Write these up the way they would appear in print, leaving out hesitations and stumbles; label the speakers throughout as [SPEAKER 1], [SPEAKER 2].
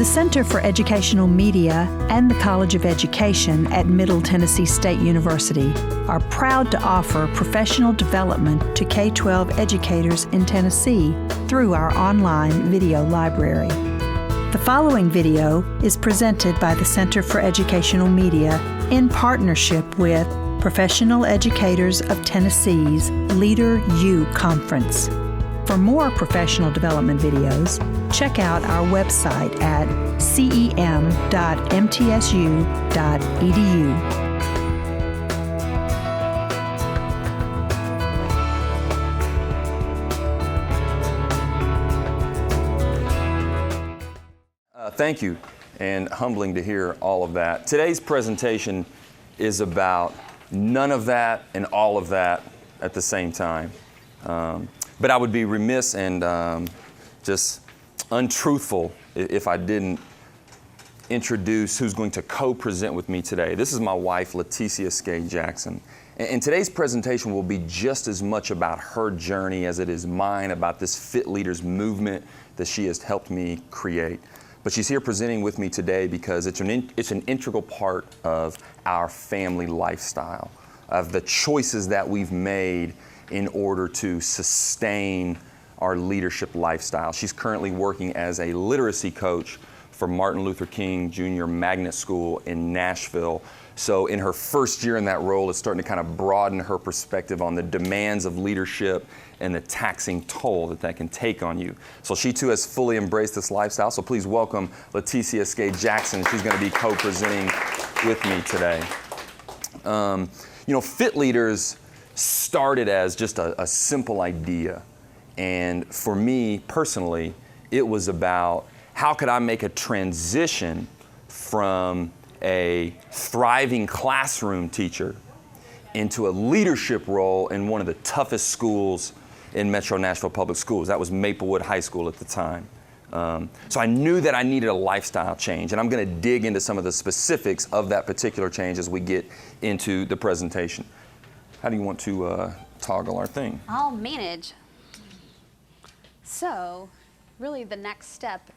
[SPEAKER 1] The Center for Educational Media and the College of Education at Middle Tennessee State University are proud to offer professional development to K-12 educators in Tennessee through our online video library. The following video is presented by the Center for Educational Media in partnership with Professional Educators of Tennessee's Leader U Conference. For more professional development videos, check out our website at cem.mtsu.edu.
[SPEAKER 2] Thank you, and humbling to hear all of that. Today's presentation is about none of that and all of that at the same time. But I would be remiss and just untruthful if I didn't introduce who's going to co-present with me today. This is my wife, Leticia Sk Jackson. And today's presentation will be just as much about her journey as it is mine, about this Fit Leaders movement that she has helped me create. But she's here presenting with me today because it's an integral part of our family lifestyle, of the choices that we've made in order to sustain our leadership lifestyle. She's currently working as a literacy coach for Martin Luther King Jr. Magnet School in Nashville. So in her first year in that role, it's starting to kind of broaden her perspective on the demands of leadership and the taxing toll that can take on you. So she too has fully embraced this lifestyle. So please welcome Leticia Sk Jackson. She's going to be co-presenting with me today. Fit Leaders started as just a simple idea. And for me personally, it was about how could I make a transition from a thriving classroom teacher into a leadership role in one of the toughest schools in Metro Nashville Public Schools. That was Maplewood High School at the time. So I knew that I needed a lifestyle change, and I'm going to dig into some of the specifics of that particular change as we get into the presentation. How do you want to toggle our thing?
[SPEAKER 3] I'll manage. So, really the next step,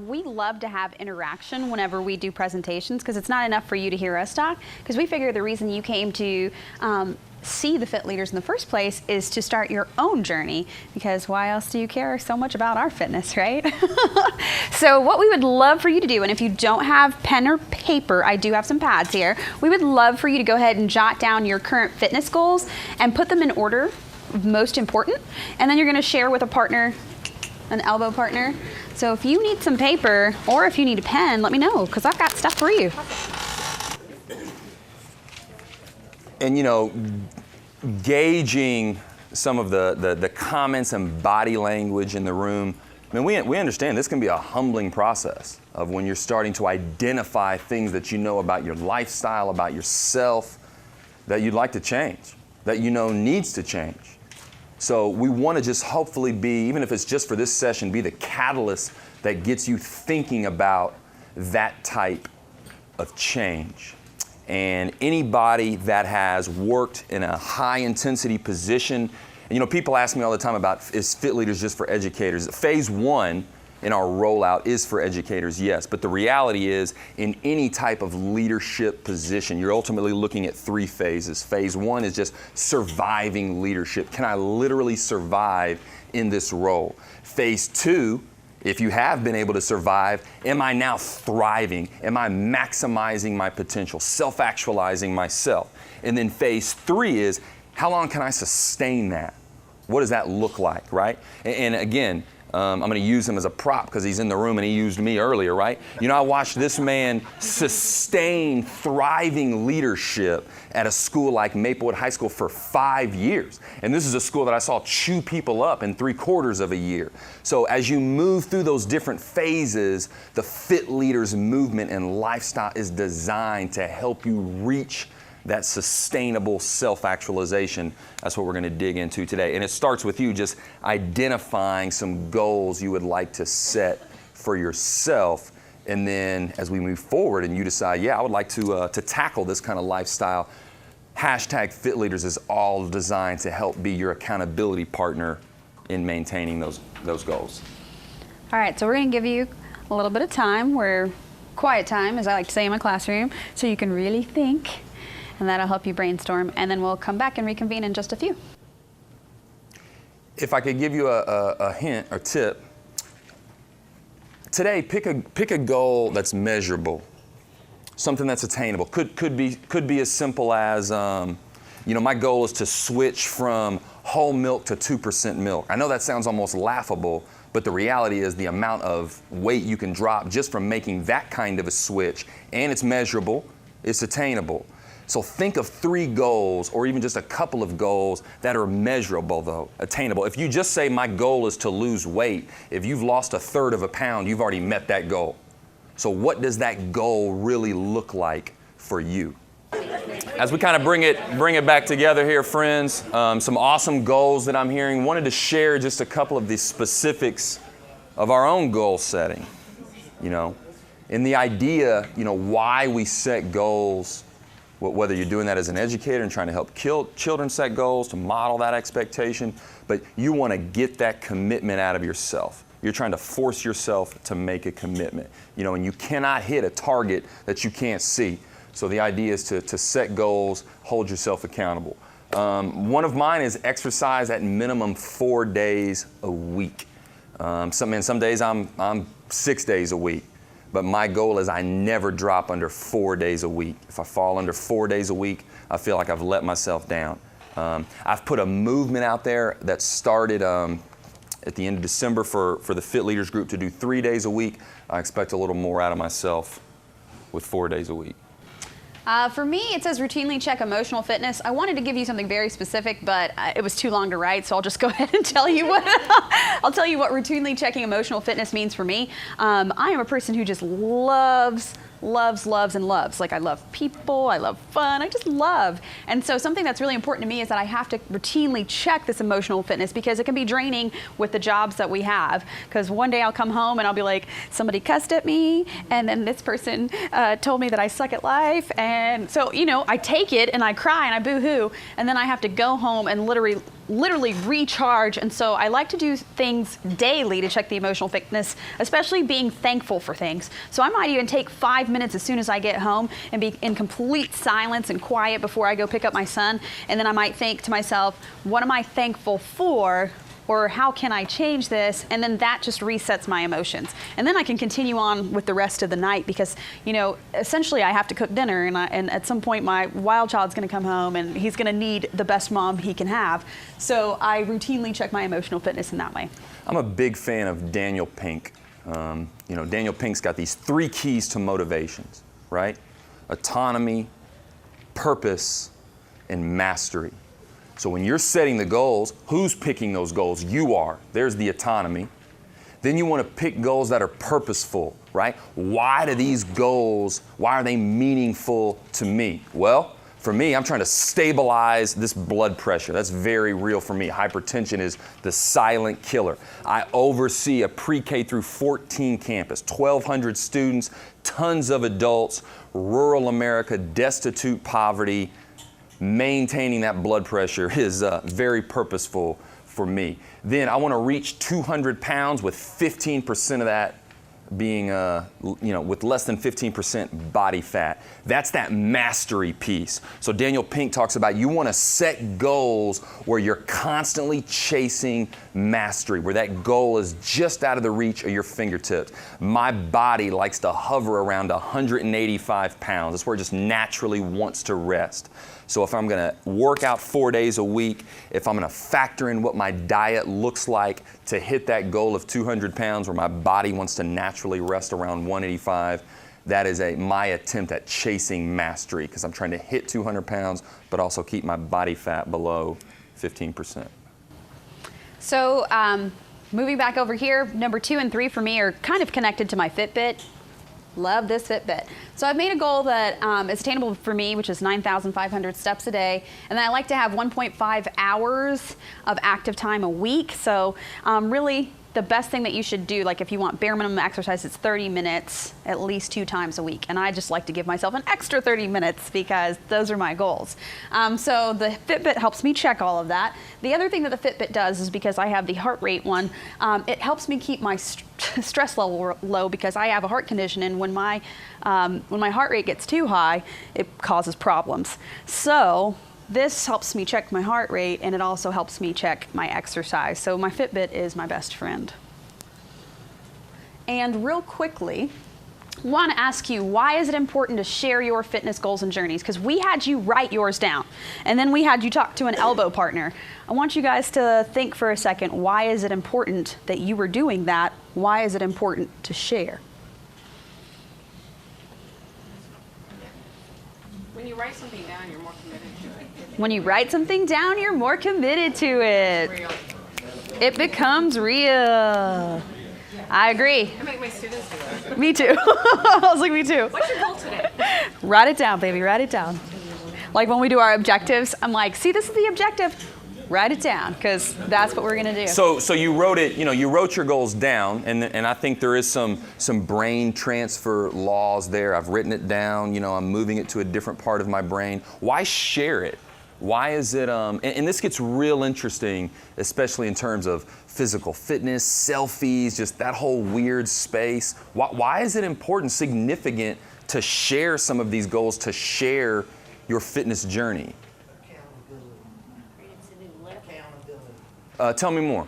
[SPEAKER 3] we love to have interaction whenever we do presentations because it's not enough for you to hear us talk, because we figure the reason you came to see the Fit Leaders in the first place is to start your own journey, because why else do you care so much about our fitness, right? So what we would love for you to do, and if you don't have pen or paper, I do have some pads here, we would love for you to go ahead and jot down your current fitness goals and put them in order of most important, and then you're going to share with a partner, an elbow partner. So if you need some paper or if you need a pen, let me know, because I've got stuff for you.
[SPEAKER 2] And gauging some of the comments and body language in the room, I mean, we understand this can be a humbling process of when you're starting to identify things that you know about your lifestyle, about yourself, that you'd like to change, that you know needs to change. So we want to just hopefully be, even if it's just for this session, be the catalyst that gets you thinking about that type of change. And anybody that has worked in a high intensity position, and people ask me all the time about, is Fit Leaders just for educators? Phase one in our rollout is for educators, yes. But the reality is, in any type of leadership position, you're ultimately looking at three phases. Phase one is just surviving leadership. Can I literally survive in this role? Phase two, if you have been able to survive, am I now thriving? Am I maximizing my potential, self-actualizing myself? And then phase three is, how long can I sustain that? What does that look like, right? And again, I'm going to use him as a prop because he's in the room and he used me earlier, right? I watched this man sustain thriving leadership at a school like Maplewood High School for 5 years. And this is a school that I saw chew people up in 3/4 of a year. So as you move through those different phases, the Fit Leaders movement and lifestyle is designed to help you reach that sustainable self-actualization. That's what we're going to dig into today. And it starts with you just identifying some goals you would like to set for yourself. And then as we move forward and you decide, yeah, I would like to tackle this kind of lifestyle, hashtag Fit Leaders is all designed to help be your accountability partner in maintaining those goals.
[SPEAKER 3] All right, so we're going to give you a little bit of time where quiet time, as I like to say in my classroom, so you can really think, and that'll help you brainstorm, and then we'll come back and reconvene in just a few.
[SPEAKER 2] If I could give you a hint or tip, today pick a goal that's measurable, something that's attainable. Could be as simple as, my goal is to switch from whole milk to 2% milk. I know that sounds almost laughable, but the reality is the amount of weight you can drop just from making that kind of a switch, and it's measurable, it's attainable. So think of 3 goals, or even just a couple of goals that are measurable though, attainable. If you just say my goal is to lose weight, if you've lost 1/3 of a pound, you've already met that goal. So what does that goal really look like for you? As we kind of bring it back together here, friends, some awesome goals that I'm hearing. Wanted to share just a couple of the specifics of our own goal setting, and the idea, why we set goals, whether you're doing that as an educator and trying to help children set goals, to model that expectation, but you want to get that commitment out of yourself. You're trying to force yourself to make a commitment, and you cannot hit a target that you can't see. So the idea is to set goals, hold yourself accountable. One of mine is exercise at minimum 4 days a week. Some days I'm 6 days a week, but my goal is I never drop under 4 days a week. If I fall under 4 days a week, I feel like I've let myself down. I've put a movement out there that started at the end of December for the Fit Leaders group to do 3 days a week. I expect a little more out of myself with 4 days a week.
[SPEAKER 3] For me, it says routinely check emotional fitness. I wanted to give you something very specific, but it was too long to write, so I'll just go ahead and tell you what I'll tell you what routinely checking emotional fitness means for me. I am a person who just loves, and loves. Like, I love people, I love fun, I just love. And so something that's really important to me is that I have to routinely check this emotional fitness, because it can be draining with the jobs that we have. Because one day I'll come home and I'll be like, somebody cussed at me, and then this person told me that I suck at life. And so, I take it and I cry and I boo-hoo, and then I have to go home and literally recharge. And so I like to do things daily to check the emotional fitness, especially being thankful for things. So I might even take 5 minutes as soon as I get home and be in complete silence and quiet before I go pick up my son. And then I might think to myself, what am I thankful for? Or how can I change this? And then that just resets my emotions. And then I can continue on with the rest of the night, because, essentially I have to cook dinner, and at some point my wild child's gonna come home and he's gonna need the best mom he can have. So I routinely check my emotional fitness in that way.
[SPEAKER 2] I'm a big fan of Daniel Pink. Daniel Pink's got these 3 keys to motivations, right? Autonomy, purpose, and mastery. So when you're setting the goals, who's picking those goals? You are. There's the autonomy. Then you want to pick goals that are purposeful, right? Why are they meaningful to me? Well, for me, I'm trying to stabilize this blood pressure. That's very real for me. Hypertension is the silent killer. I oversee a pre-K through 14 campus, 1,200 students, tons of adults, rural America, destitute poverty. Maintaining that blood pressure is very purposeful for me. Then I want to reach 200 pounds with 15% of that being, with less than 15% body fat. That's that mastery piece. So Daniel Pink talks about, you want to set goals where you're constantly chasing mastery, where that goal is just out of the reach of your fingertips. My body likes to hover around 185 pounds. That's where it just naturally wants to rest. So if I'm gonna work out 4 days a week, if I'm gonna factor in what my diet looks like to hit that goal of 200 pounds where my body wants to naturally rest around 185, that is my attempt at chasing mastery, because I'm trying to hit 200 pounds, but also keep my body fat below 15%.
[SPEAKER 3] So moving back over here, number 2 and 3 for me are kind of connected to my Fitbit. Love this Fitbit. So I've made a goal that is attainable for me, which is 9,500 steps a day. And then I like to have 1.5 hours of active time a week. So really the best thing that you should do, like if you want bare minimum exercise, it's 30 minutes at least 2 times a week. And I just like to give myself an extra 30 minutes because those are my goals. So the Fitbit helps me check all of that. The other thing that the Fitbit does is, because I have the heart rate one, it helps me keep my stress level low, because I have a heart condition, and when my heart rate gets too high, it causes problems. So this helps me check my heart rate, and it also helps me check my exercise. So my Fitbit is my best friend. And real quickly, I want to ask you, why is it important to share your fitness goals and journeys? Because we had you write yours down, and then we had you talk to an elbow partner. I want you guys to think for a second, why is it important that you were doing that? Why is it important to share?
[SPEAKER 4] When you write something down, you're more committed to it.
[SPEAKER 3] When you write something down, you're more committed to it.
[SPEAKER 4] Real.
[SPEAKER 3] It becomes real. I agree.
[SPEAKER 4] I make my students do that.
[SPEAKER 3] Me too. I was like, me too.
[SPEAKER 4] What's your goal today?
[SPEAKER 3] Write it down, baby, write it down. Like when we do our objectives, I'm like, see, this is the objective. Write it down, because that's what we're gonna do.
[SPEAKER 2] So you wrote it, you wrote your goals down, and I think there is some brain transfer laws there. I've written it down, I'm moving it to a different part of my brain. Why share it? Why is it, and this gets real interesting, especially in terms of physical fitness, selfies, just that whole weird space. Why is it important, significant to share some of these goals, to share your fitness journey? Tell me more.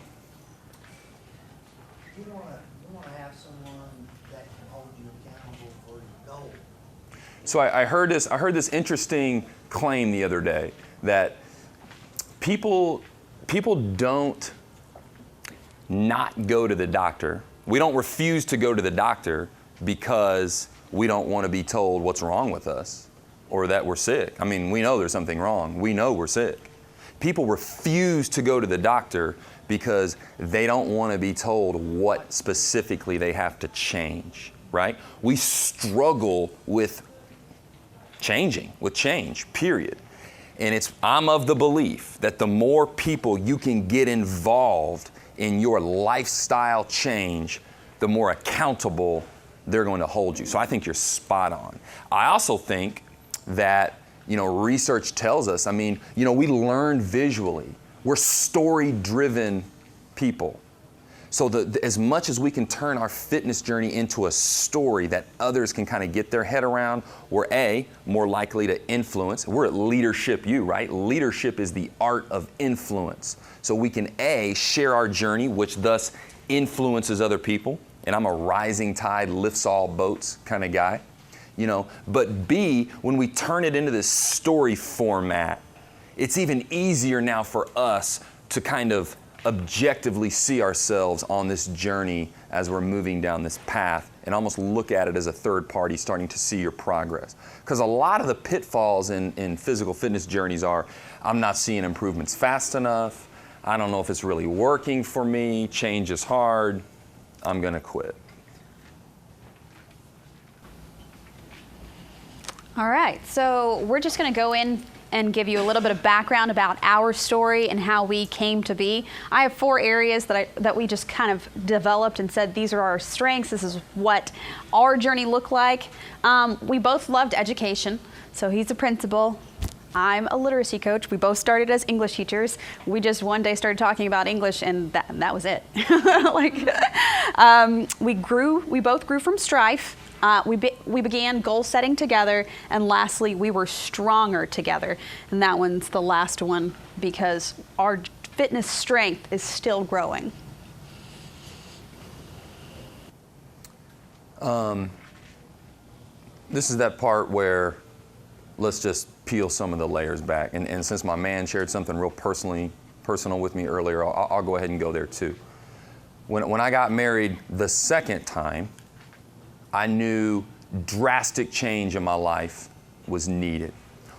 [SPEAKER 5] You want to have someone that can hold you accountable for your goal.
[SPEAKER 2] So I heard this interesting claim the other day that people don't not go to the doctor. We don't refuse to go to the doctor because we don't want to be told what's wrong with us or that we're sick. I mean, we know there's something wrong. We know we're sick. People refuse to go to the doctor because they don't want to be told what specifically they have to change, right? We struggle with change, period. And I'm of the belief that the more people you can get involved in your lifestyle change, the more accountable they're going to hold you. So I think you're spot on. I also think that research tells us, we learn visually. We're story-driven people. So as much as we can turn our fitness journey into a story that others can kind of get their head around, we're more likely to influence. We're at Leadership U, right? Leadership is the art of influence. So we can share our journey, which thus influences other people. And I'm a rising tide lifts all boats kind of guy. But B, when we turn it into this story format, it's even easier now for us to kind of objectively see ourselves on this journey as we're moving down this path and almost look at it as a third party starting to see your progress. Because a lot of the pitfalls in physical fitness journeys are, I'm not seeing improvements fast enough, I don't know if it's really working for me, change is hard, I'm gonna quit.
[SPEAKER 3] All right, so we're just going to go in and give you a little bit of background about our story and how we came to be. I have 4 areas that we just kind of developed and said these are our strengths. This is what our journey looked like. We both loved education. So he's a principal. I'm a literacy coach. We both started as English teachers. We just one day started talking about English, and that was it. We both grew from strife. We began goal setting together, and lastly, we were stronger together. And that one's the last one because our fitness strength is still growing.
[SPEAKER 2] This is that part where let's just peel some of the layers back. And since my man shared something real personal with me earlier, I'll go ahead and go there too. When I got married the second time, I knew drastic change in my life was needed.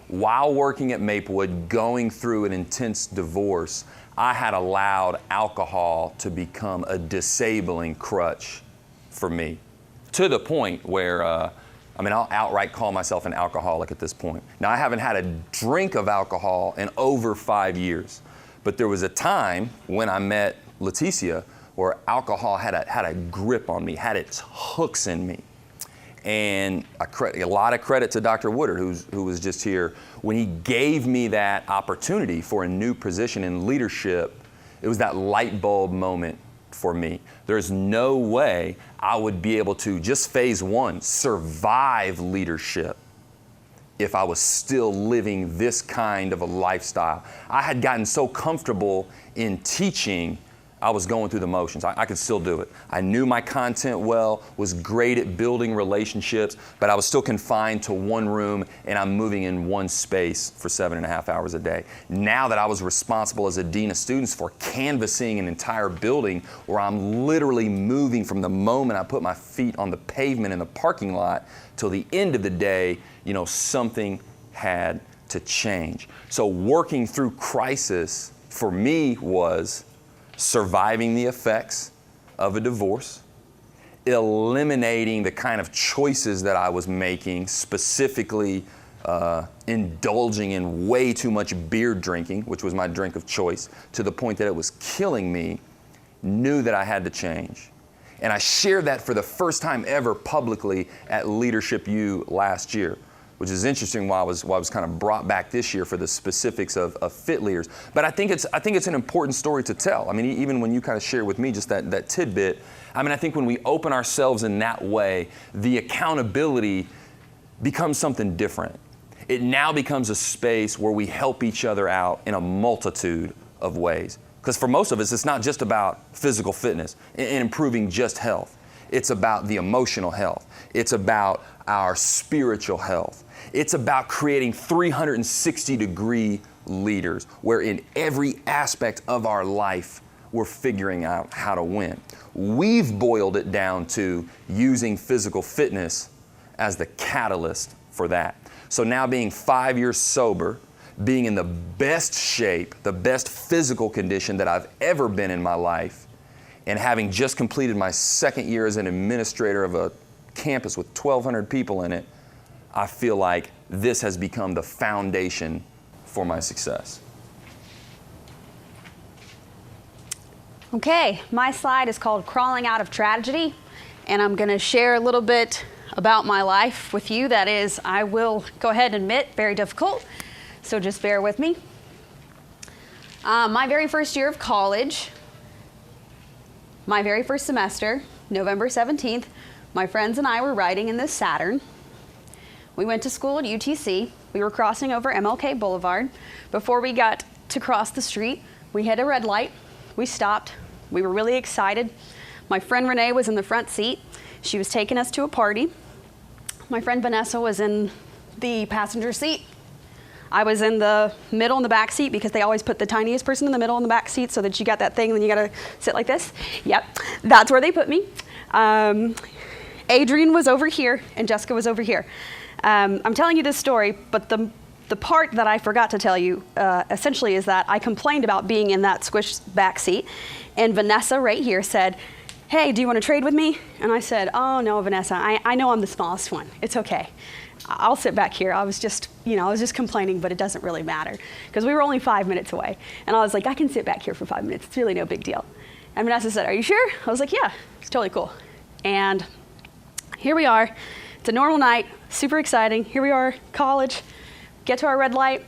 [SPEAKER 2] While working at Maplewood, going through an intense divorce, I had allowed alcohol to become a disabling crutch for me, to the point where, I'll outright call myself an alcoholic at this point. Now, I haven't had a drink of alcohol in over 5 years, but there was a time when I met Leticia or alcohol had a grip on me, had its hooks in me. And a lot of credit to Dr. Woodard, who was just here. When he gave me that opportunity for a new position in leadership, it was that light bulb moment for me. There's no way I would be able to, just phase one, survive leadership if I was still living this kind of a lifestyle. I had gotten so comfortable in teaching, I was going through the motions. I could still do it. I knew my content well, was great at building relationships, but I was still confined to one room and I'm moving in one space for 7.5 hours a day. Now that I was responsible as a dean of students for canvassing an entire building where I'm literally moving from the moment I put my feet on the pavement in the parking lot till the end of the day, something had to change. So working through crisis for me was surviving the effects of a divorce, eliminating the kind of choices that I was making, specifically indulging in way too much beer drinking, which was my drink of choice, to the point that it was killing me, knew that I had to change. And I shared that for the first time ever publicly at Leadership U last year, which is interesting why I was kind of brought back this year for the specifics of fit leaders. But I think it's an important story to tell. I mean, even when you kind of share with me just that tidbit, I think when we open ourselves in that way, the accountability becomes something different. It now becomes a space where we help each other out in a multitude of ways. Because for most of us, it's not just about physical fitness and improving just health. It's about the emotional health. It's about our spiritual health. It's about creating 360-degree leaders where in every aspect of our life, we're figuring out how to win. We've boiled it down to using physical fitness as the catalyst for that. So now being 5 years sober, being in the best shape, the best physical condition that I've ever been in my life, and having just completed my second year as an administrator of a campus with 1,200 people in it, I feel like this has become the foundation for my success.
[SPEAKER 3] Okay, my slide is called Crawling Out of Tragedy, and I'm going to share a little bit about my life with you. That is, I will go ahead and admit, very difficult, so just bear with me. My very first year of college, my very first semester, November 17th, my friends and I were riding in this Saturn. We went to school at UTC. We were crossing over MLK Boulevard. Before we got to cross the street, we hit a red light. We stopped. We were really excited. My friend Renee was in the front seat. She was taking us to a party. My friend Vanessa was in the passenger seat. I was in the middle in the back seat because they always put the tiniest person in the middle in the back seat so that you got that thing and then you gotta sit like this. Yep, that's where they put me. Adrian was over here and Jessica was over here. I'm telling you this story, but the part that I forgot to tell you essentially is that I complained about being in that squished back seat, and Vanessa right here said, "Hey, do you want to trade with me?" And I said, "Oh no, Vanessa, I know I'm the smallest one. It's okay. I'll sit back here. I was just complaining, but it doesn't really matter because we were only 5 minutes away." And I was like, "I can sit back here for 5 minutes. It's really no big deal." And Vanessa said, "Are you sure?" I was like, "Yeah, it's totally cool." And here we are. It's a normal night, super exciting. Here we are, college, get to our red light.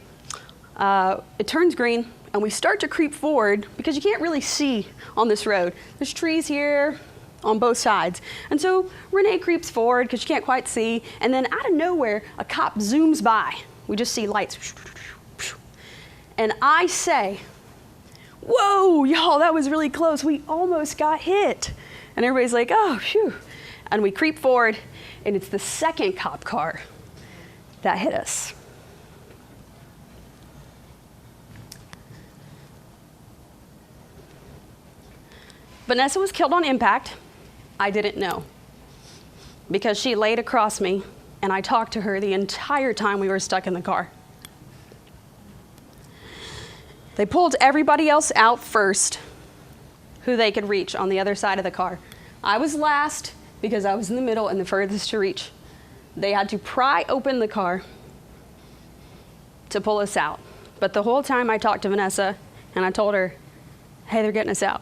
[SPEAKER 3] It turns green and we start to creep forward because you can't really see on this road. There's trees here on both sides. And so Renee creeps forward because she can't quite see. And then out of nowhere, a cop zooms by. We just see lights. And I say, "Whoa, y'all, that was really close. We almost got hit." And everybody's like, "Oh, phew." And we creep forward, and it's the second cop car that hit us. Vanessa was killed on impact. I didn't know because she laid across me, and I talked to her the entire time we were stuck in the car. They pulled everybody else out first who they could reach on the other side of the car. I was last because I was in the middle and the furthest to reach. They had to pry open the car to pull us out. But the whole time I talked to Vanessa and I told her, "Hey, they're getting us out."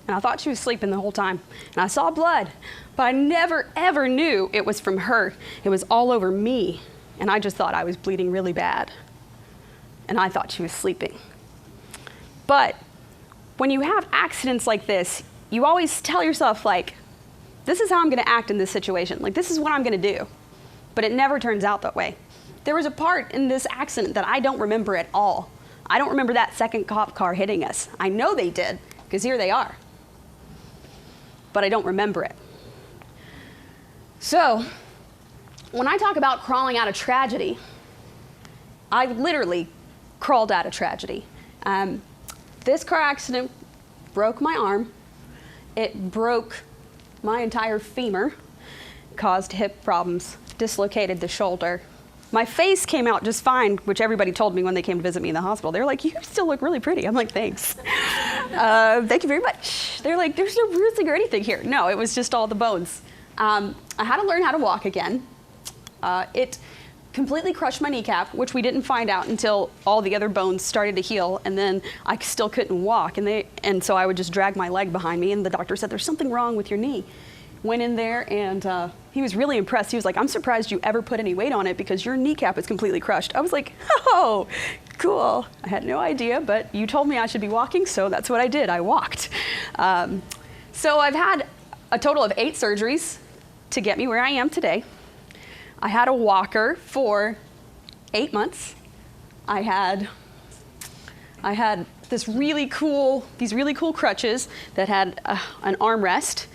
[SPEAKER 6] And I thought she was sleeping the whole time. And I saw blood, but I never, ever knew it was from her. It was all over me. And I just thought I was bleeding really bad. And I thought she was sleeping. But when you have accidents like this, you always tell yourself, like, this is how I'm gonna act in this situation. Like, this is what I'm gonna do. But it never turns out that way. There was a part in this accident that I don't remember at all. I don't remember that second cop car hitting us. I know they did, because here they are. But I don't remember it. So, when I talk about crawling out of tragedy, I literally crawled out of tragedy. This car accident broke my arm. It broke my entire femur, caused hip problems, dislocated the shoulder. My face came out just fine, which everybody told me when they came to visit me in the hospital. They were like, you still look really pretty. I'm like, thanks. Thank you very much. They're like, there's no bruising or anything here. No, it was just all the bones. I had to learn how to walk again. It completely crushed my kneecap, which we didn't find out until all the other bones started to heal, and then I still couldn't walk. And so I would just drag my leg behind me, and the doctor said, there's something wrong with your knee. Went in there, and he was really impressed. He was like, I'm surprised you ever put any weight on it because your kneecap is completely crushed. I was like, oh, cool. I had no idea, but you told me I should be walking, so that's what I did. I walked. So I've had a total of 8 surgeries to get me where I am today. I had a walker for 8 months. I had these really cool crutches that had an armrest.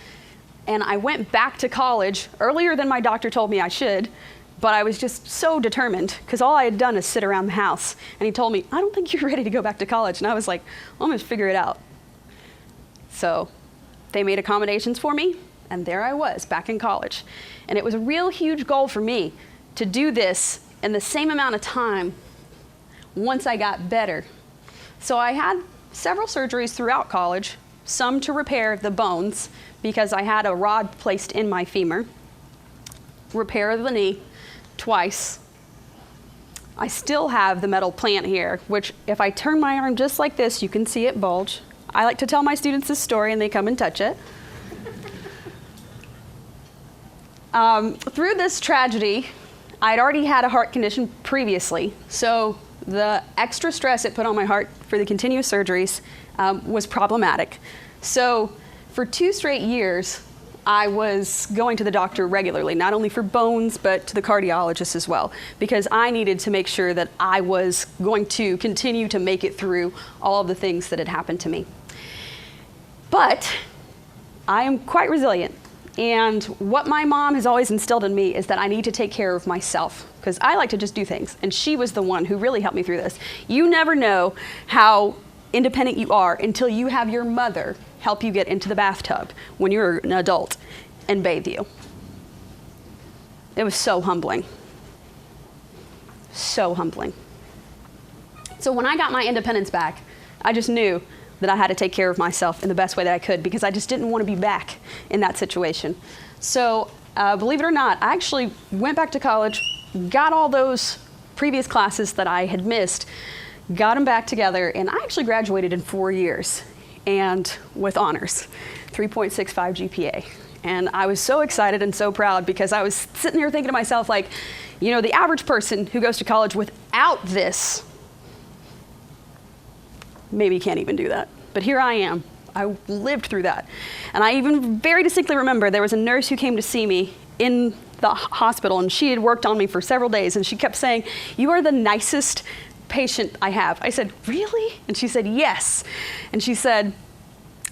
[SPEAKER 6] And I went back to college earlier than my doctor told me I should, but I was just so determined because all I had done is sit around the house. And he told me, I don't think you're ready to go back to college. And I was like, well, I'm gonna figure it out. So they made accommodations for me, and there I was back in college. And it was a real huge goal for me to do this in the same amount of time once I got better. So I had several surgeries throughout college, some to repair the bones because I had a rod placed in my femur, repair the knee twice. I still have the metal plant here, which if I turn my arm just like this, you can see it bulge. I like to tell my students this story and they come and touch it. Through this tragedy, I'd already had a heart condition previously, so the extra stress it put on my heart for the continuous surgeries was problematic. So for 2 straight years, I was going to the doctor regularly, not only for bones, but to the cardiologist as well, because I needed to make sure that I was going to continue to make it through all of the things that had happened to me. But I am quite resilient. And what my mom has always instilled in me is that I need to take care of myself, because I like to just do things. And she was the one who really helped me through this. You never know how independent you are until you have your mother help you get into the bathtub when you're an adult and bathe you. It was so humbling. So humbling. So when I got my independence back, I just knew that I had to take care of myself in the best way that I could because I just didn't want to be back in that situation. So believe it or not, I actually went back to college, got all those previous classes that I had missed, got them back together, and I actually graduated in 4 years and with honors, 3.65 GPA. And I was so excited and so proud because I was sitting here thinking to myself, like, you know, the average person who goes to college without this maybe can't even do that. But here I am. I lived through that. And I even very distinctly remember there was a nurse who came to see me in the hospital, and she had worked on me for several days, and she kept saying, "You are the nicest patient I have." I said, "Really?" And she said, "Yes." And she said,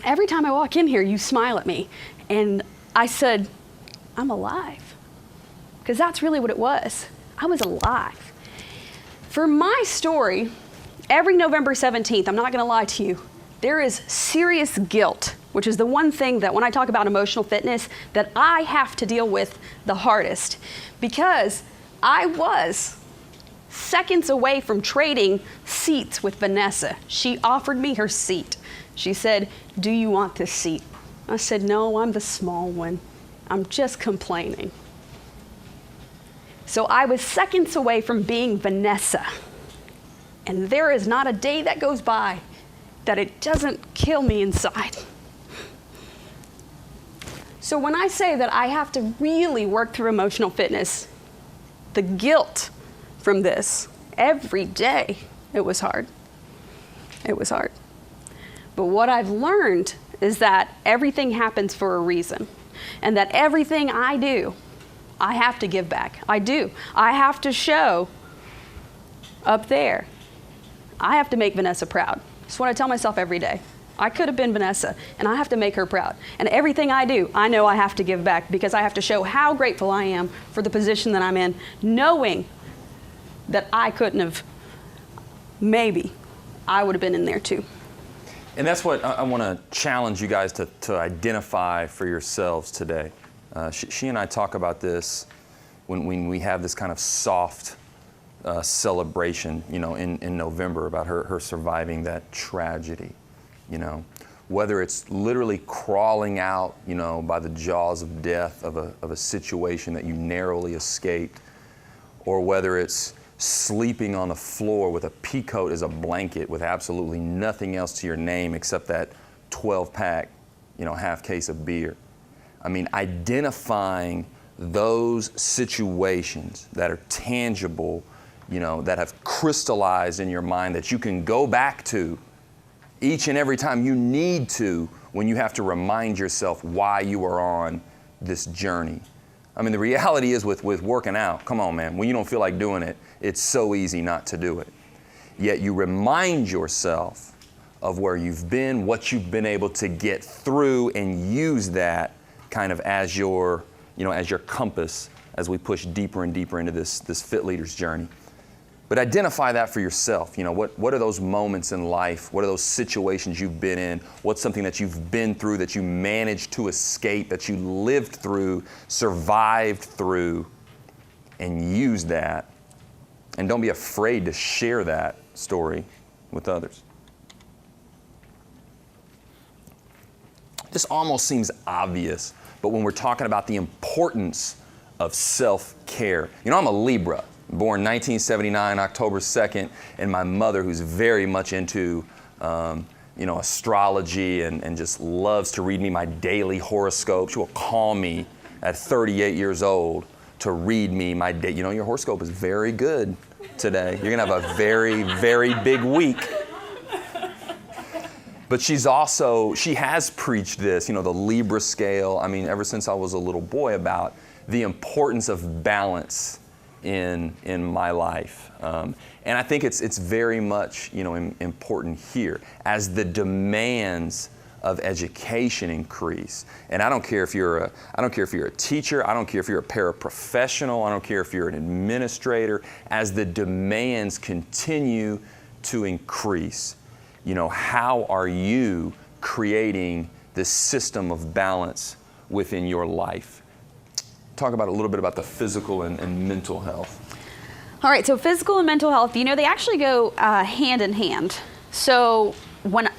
[SPEAKER 6] "Every time I walk in here, you smile at me." And I said, "I'm alive." Because that's really what it was. I was alive. For my story, every November 17th, I'm not gonna lie to you, there is serious guilt, which is the one thing that when I talk about emotional fitness, that I have to deal with the hardest. Because I was seconds away from trading seats with Vanessa. She offered me her seat. She said, "Do you want this seat?" I said, "No, I'm the small one. I'm just complaining." So I was seconds away from being Vanessa. And there is not a day that goes by that it doesn't kill me inside. So when I say that I have to really work through emotional fitness, the guilt from this every day, it was hard. It was hard. But what I've learned is that everything happens for a reason, and that everything I do, I have to give back. I do. I have to show up there. I have to make Vanessa proud. That's what I tell myself every day. I could have been Vanessa, and I have to make her proud. And everything I do, I know I have to give back, because I have to show how grateful I am for the position that I'm in, knowing that I couldn't have, maybe I would have been in there too.
[SPEAKER 2] And that's what I want to challenge you guys to identify for yourselves today. She and I talk about this when we have this kind of soft celebration, in November about her surviving that tragedy, Whether it's literally crawling out, by the jaws of death of a situation that you narrowly escaped, or whether it's sleeping on the floor with a pea coat as a blanket with absolutely nothing else to your name except that 12-pack, half case of beer. I mean, identifying those situations that are tangible, that have crystallized in your mind that you can go back to each and every time you need to when you have to remind yourself why you are on this journey. I mean, the reality is with working out, come on, man, when you don't feel like doing it, it's so easy not to do it. Yet you remind yourself of where you've been, what you've been able to get through, and use that kind of as your compass as we push deeper and deeper into this Fit Leaders journey. But identify that for yourself. What are those moments in life? What are those situations you've been in? What's something that you've been through that you managed to escape, that you lived through, survived through, and use that. And don't be afraid to share that story with others. This almost seems obvious, but when we're talking about the importance of self-care, I'm a Libra. Born 1979, October 2nd, and my mother, who's very much into, astrology and just loves to read me my daily horoscope. She will call me at 38 years old to read me my day. Your horoscope is very good today. You're gonna have a very, very big week. But she has preached this, the Libra scale. I mean, ever since I was a little boy, about the importance of balance in my life. And I think it's very much, important here as the demands of education increase. And I don't care if you're a teacher, I don't care if you're a paraprofessional, I don't care if you're an administrator, as the demands continue to increase. How are you creating this system of balance within your life? Talk about a little bit about the physical and mental health.
[SPEAKER 6] All right, so physical and mental health, they actually go hand in hand. So when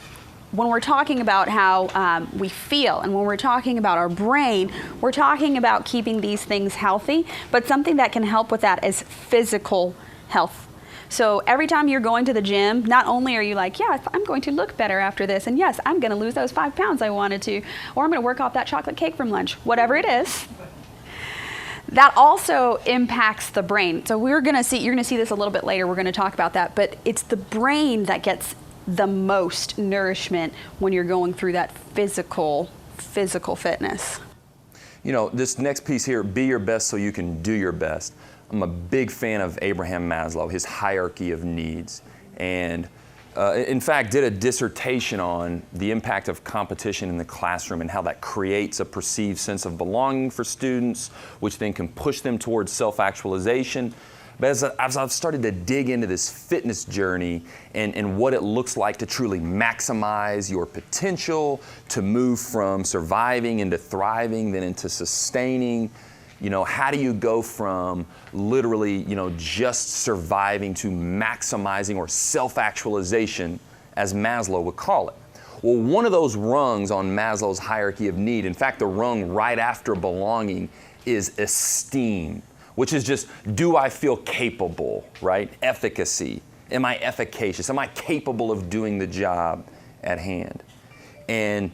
[SPEAKER 6] we're talking about how we feel, and when we're talking about our brain, we're talking about keeping these things healthy, but something that can help with that is physical health. So every time you're going to the gym, not only are you like, yeah, I'm going to look better after this, and yes, I'm going to lose those 5 pounds I wanted to, or I'm going to work off that chocolate cake from lunch, whatever it is. That also impacts the brain. So you're going to see this a little bit later. We're going to talk about that, but it's the brain that gets the most nourishment when you're going through that physical fitness.
[SPEAKER 2] This next piece here, be your best so you can do your best. I'm a big fan of Abraham Maslow, his hierarchy of needs, and in fact did a dissertation on the impact of competition in the classroom and how that creates a perceived sense of belonging for students, which then can push them towards self-actualization. But as I've started to dig into this fitness journey and what it looks like to truly maximize your potential, to move from surviving into thriving, then into sustaining, how do you go from literally, just surviving to maximizing or self-actualization, as Maslow would call it? Well, one of those rungs on Maslow's hierarchy of need, in fact, the rung right after belonging, is esteem, which is just, do I feel capable, right? Efficacy. Am I efficacious? Am I capable of doing the job at hand? And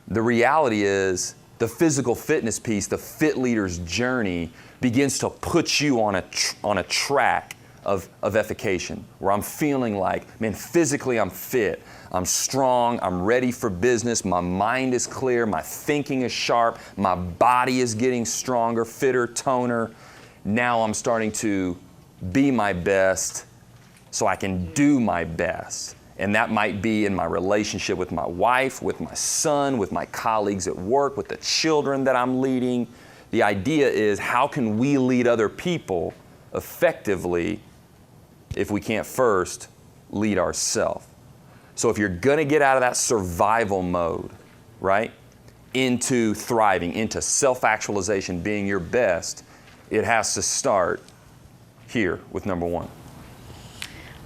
[SPEAKER 2] the reality is, the physical fitness piece, the fit leader's journey, begins to put you on a track of effication, where I'm feeling like, man, physically I'm fit, I'm strong, I'm ready for business, my mind is clear, my thinking is sharp, my body is getting stronger, fitter, toner. Now I'm starting to be my best so I can do my best. And that might be in my relationship with my wife, with my son, with my colleagues at work, with the children that I'm leading. The idea is, how can we lead other people effectively if we can't first lead ourselves? So if you're gonna get out of that survival mode, right, into thriving, into self-actualization, being your best, it has to start here with number one.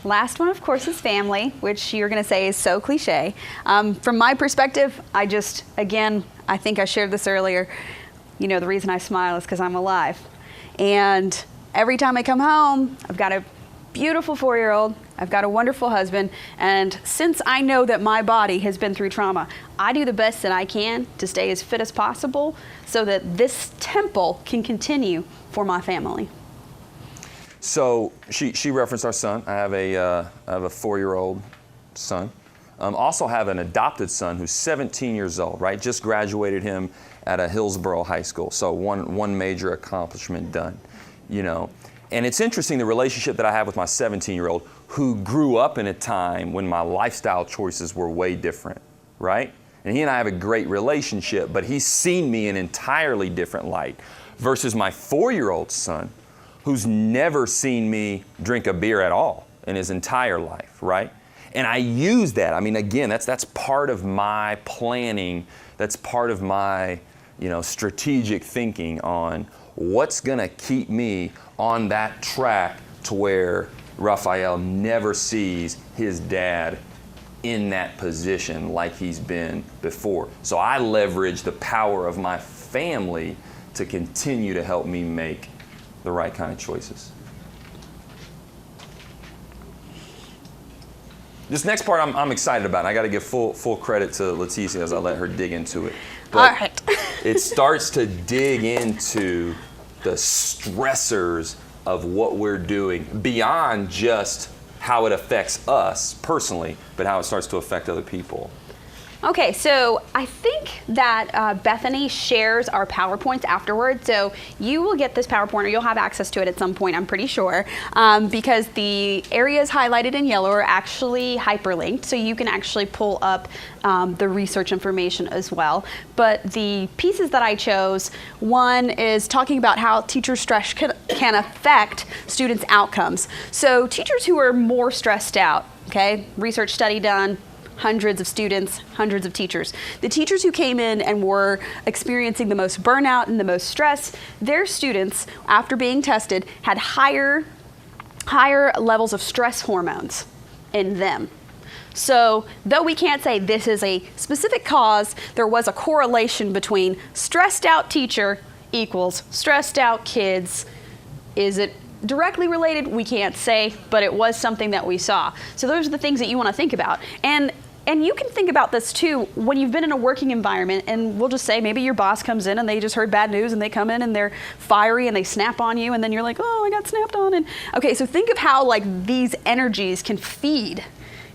[SPEAKER 3] Last one, of course, is family, which you're going to say is so cliche. From my perspective, I think I shared this earlier, you know, the reason I smile is because I'm alive. And every time I come home, I've got a beautiful 4-year-old, I've got a wonderful husband, and since I know that my body has been through trauma, I do the best that I can to stay as fit as possible so that this temple can continue for my family.
[SPEAKER 2] So she referenced our son. I have a 4-year-old son. Also have an adopted son who's 17 years old, right? Just graduated him at a Hillsborough high school. So one major accomplishment done, you know. And it's interesting, the relationship that I have with my 17-year-old, who grew up in a time when my lifestyle choices were way different, right? And he and I have a great relationship, but he's seen me in an entirely different light versus my 4-year-old son, who's never seen me drink a beer at all in his entire life, right? And I use that. I mean, again, that's part of my planning. That's part of my, you know, strategic thinking on what's gonna keep me on that track to where Raphael never sees his dad in that position like he's been before. So I leverage the power of my family to continue to help me make the right kind of choices. This next part I'm excited about. I got to give full credit to Leticia as I let her dig into it. But
[SPEAKER 6] All right.
[SPEAKER 2] it starts to dig into the stressors of what we're doing beyond just how it affects us personally, but how it starts to affect other people.
[SPEAKER 3] Okay, so I think that Bethany shares our PowerPoints afterwards. So you will get this PowerPoint, or you'll have access to it at some point, I'm pretty sure, because the areas highlighted in yellow are actually hyperlinked, so you can actually pull up the research information as well. But the pieces that I chose, one is talking about how teacher stress can affect students' outcomes. So teachers who are more stressed out, okay, research study done, hundreds of students, hundreds of teachers. The teachers who came in and were experiencing the most burnout and the most stress, their students, after being tested, had higher levels of stress hormones in them. So though we can't say this is a specific cause, there was a correlation between stressed out teacher equals stressed out kids. Is it directly related? We can't say, but it was something that we saw. So those are the things that you want to think about. And you can think about this too when you've been in a working environment, and we'll just say maybe your boss comes in and they just heard bad news and they come in and they're fiery and they snap on you, and then you're like, oh, I got snapped on. And okay, so think of how like these energies can feed.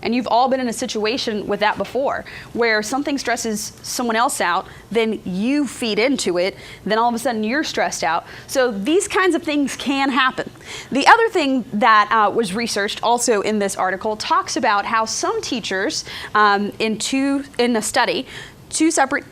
[SPEAKER 3] And you've all been in a situation with that before, where something stresses someone else out, then you feed into it, then all of a sudden you're stressed out. So these kinds of things can happen. The other thing that was researched also in this article talks about how some teachers in a study, two separate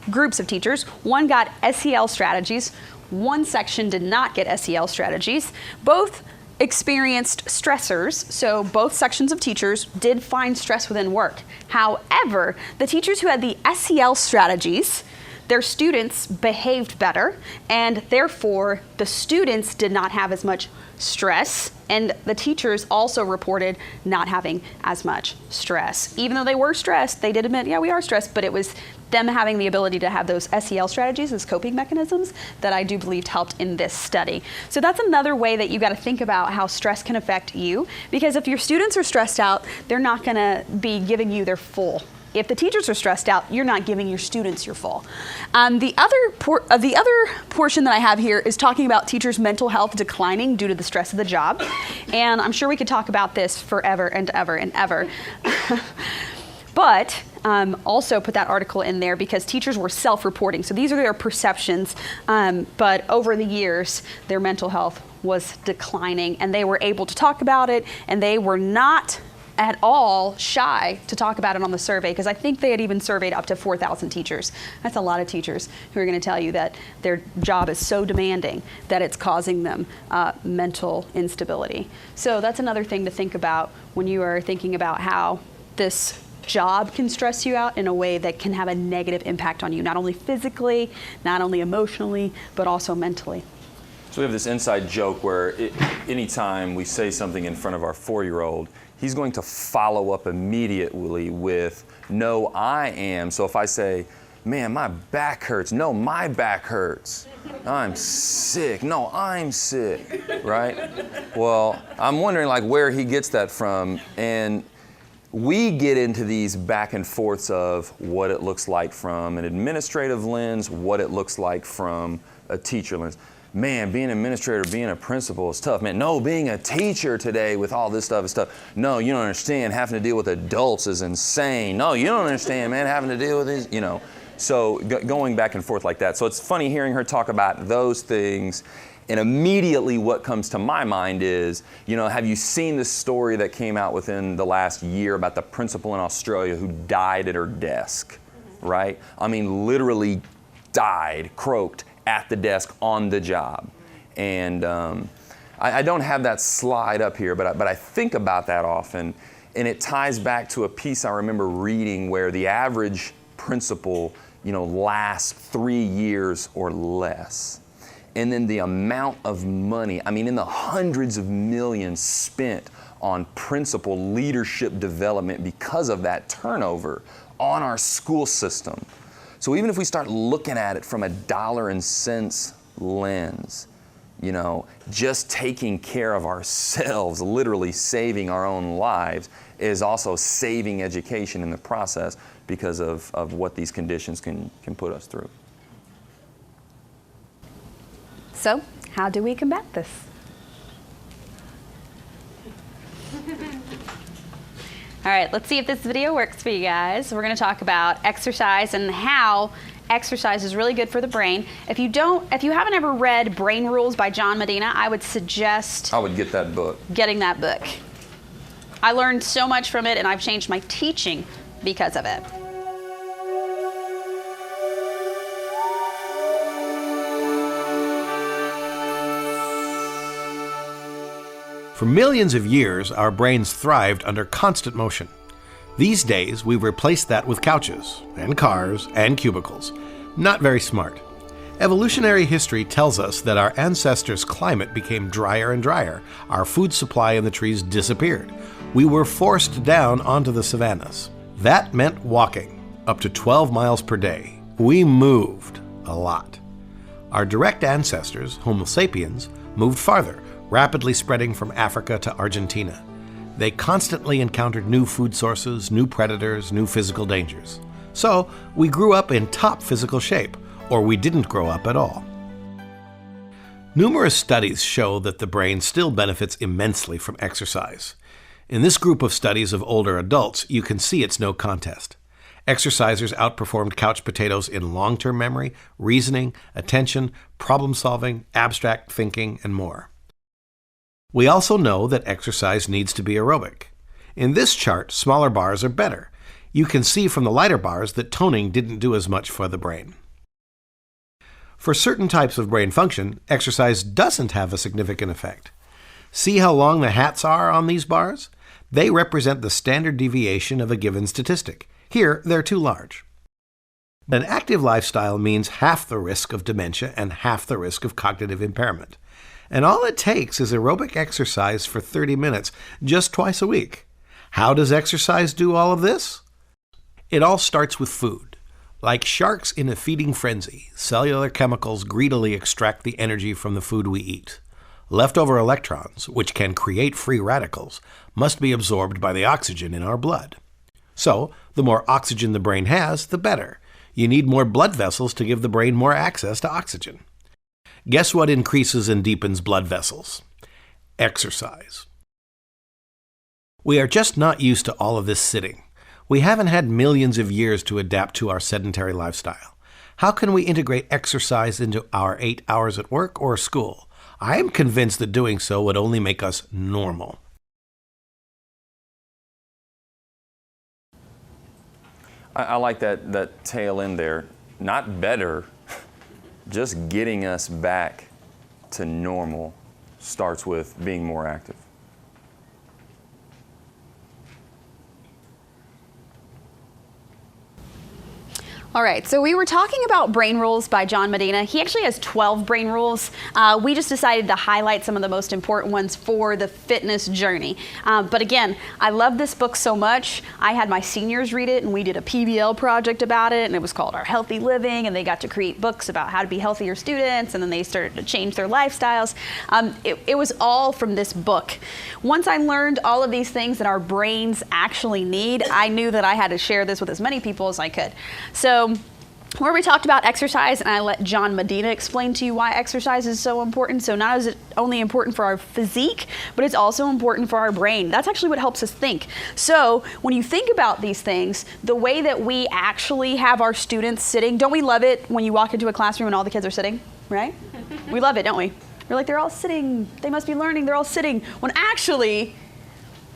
[SPEAKER 3] groups of teachers, one got SEL strategies, one section did not get SEL strategies. Both experienced stressors, so both sections of teachers did find stress within work. However, the teachers who had the SEL strategies, their students behaved better, and therefore the students did not have as much stress, and the teachers also reported not having as much stress. Even though they were stressed, they did admit, yeah, we are stressed, but it was them having the ability to have those SEL strategies as coping mechanisms that I do believe helped in this study. So that's another way that you got to think about how stress can affect you, because if your students are stressed out, they're not going to be giving you their full
[SPEAKER 6] If the teachers are stressed out, you're not giving your students your full. The other portion that I have here is talking about teachers' mental health declining due to the stress of the job. And I'm sure we could talk about this forever and ever and ever. But also put that article in there because teachers were self-reporting. So these are their perceptions, but over the years, their mental health was declining and they were able to talk about it, and they were not at all shy to talk about it on the survey, because I think they had even surveyed up to 4,000 teachers. That's a lot of teachers who are going to tell you that their job is so demanding that it's causing them mental instability. So that's another thing to think about when you are thinking about how this job can stress you out in a way that can have a negative impact on you, not only physically, not only emotionally, but also mentally.
[SPEAKER 2] So we have this inside joke where anytime we say something in front of our 4-year-old, he's going to follow up immediately with, no, I am. So if I say, man, my back hurts. No, my back hurts. I'm sick. No, I'm sick, right? Well, I'm wondering like where he gets that from. And we get into these back and forths of what it looks like from an administrative lens, what it looks like from a teacher lens. Man, being an administrator, being a principal is tough. Man, no, being a teacher today with all this stuff is tough. No, you don't understand. Having to deal with adults is insane. No, you don't understand, man. Having to deal with this, you know. So going back and forth like that. So it's funny hearing her talk about those things. And immediately what comes to my mind is, you know, have you seen the story that came out within the last year about the principal in Australia who died at her desk, right? I mean, literally died, croaked at the desk on the job. And I don't have that slide up here, but I think about that often. And it ties back to a piece I remember reading where the average principal, you know, lasts 3 years or less. And then the amount of money, I mean, in the hundreds of millions spent on principal leadership development because of that turnover on our school system. So even if we start looking at it from a dollar and cents lens, you know, just taking care of ourselves, literally saving our own lives, is also saving education in the process because of what these conditions can put us through.
[SPEAKER 6] So, how do we combat this? All right, let's see if this video works for you guys. We're going to talk about exercise and how exercise is really good for the brain. If you haven't ever read Brain Rules by John Medina, I would suggest
[SPEAKER 2] I would get that book.
[SPEAKER 6] Getting that book. I learned so much from it, and I've changed my teaching because of it.
[SPEAKER 7] For millions of years, our brains thrived under constant motion. These days, we've replaced that with couches, and cars, and cubicles. Not very smart. Evolutionary history tells us that our ancestors' climate became drier and drier. Our food supply in the trees disappeared. We were forced down onto the savannas. That meant walking, up to 12 miles per day. We moved a lot. Our direct ancestors, Homo sapiens, moved farther, rapidly spreading from Africa to Argentina. They constantly encountered new food sources, new predators, new physical dangers. So we grew up in top physical shape, or we didn't grow up at all. Numerous studies show that the brain still benefits immensely from exercise. In this group of studies of older adults, you can see it's no contest. Exercisers outperformed couch potatoes in long-term memory, reasoning, attention, problem-solving, abstract thinking, and more. We also know that exercise needs to be aerobic. In this chart, smaller bars are better. You can see from the lighter bars that toning didn't do as much for the brain. For certain types of brain function, exercise doesn't have a significant effect. See how long the hats are on these bars? They represent the standard deviation of a given statistic. Here, they're too large. An active lifestyle means half the risk of dementia and half the risk of cognitive impairment. And all it takes is aerobic exercise for 30 minutes, just twice a week. How does exercise do all of this? It all starts with food. Like sharks in a feeding frenzy, cellular chemicals greedily extract the energy from the food we eat. Leftover electrons, which can create free radicals, must be absorbed by the oxygen in our blood. So, the more oxygen the brain has, the better. You need more blood vessels to give the brain more access to oxygen. Guess what increases and deepens blood vessels? Exercise. We are just not used to all of this sitting. We haven't had millions of years to adapt to our sedentary lifestyle. How can we integrate exercise into our 8 hours at work or school? I am convinced that doing so would only make us normal.
[SPEAKER 2] I like that tail end there. Not better, just getting us back to normal starts with being more active.
[SPEAKER 3] All right, so we were talking about brain rules by John Medina. He actually has 12 brain rules. We just decided to highlight some of the most important ones for the fitness journey. But again, I love this book so much. I had my seniors read it, and we did a PBL project about it, and it was called Our Healthy Living, and they got to create books about how to be healthier students, and then they started to change their lifestyles. It was all from this book. Once I learned all of these things that our brains actually need, I knew that I had to share this with as many people as I could. So where we talked about exercise, and I let John Medina explain to you why exercise is so important. So not is it only important for our physique, but it's also important for our brain. That's actually what helps us think. So when you think about these things, the way that we actually have our students sitting, don't we love it when you walk into a classroom and all the kids are sitting, right? We love it, don't we? We're like, they're all sitting, they must be learning, they're all sitting. When actually,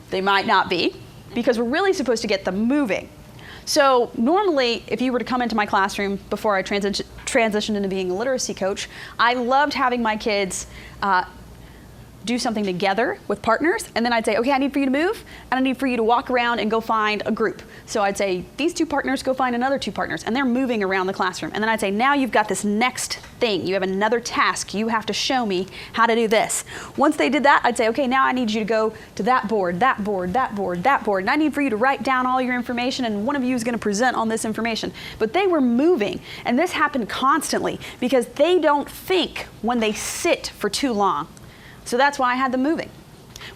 [SPEAKER 3] they might not be, because we're really supposed to get them moving. So normally, if you were to come into my classroom before I transitioned into being a literacy coach, I loved having my kids do something together with partners, and then I'd say, okay, I need for you to move, and I need for you to walk around and go find a group. So I'd say, these two partners, go find another two partners, and they're moving around the classroom. And then I'd say, now you've got this next thing. You have another task. You have to show me how to do this. Once they did that, I'd say, okay, now I need you to go to that board, that board, that board, that board, and I need for you to write down all your information, and one of you is going to present on this information. But they were moving, and this happened constantly because they don't think when they sit for too long. So that's why I had them moving.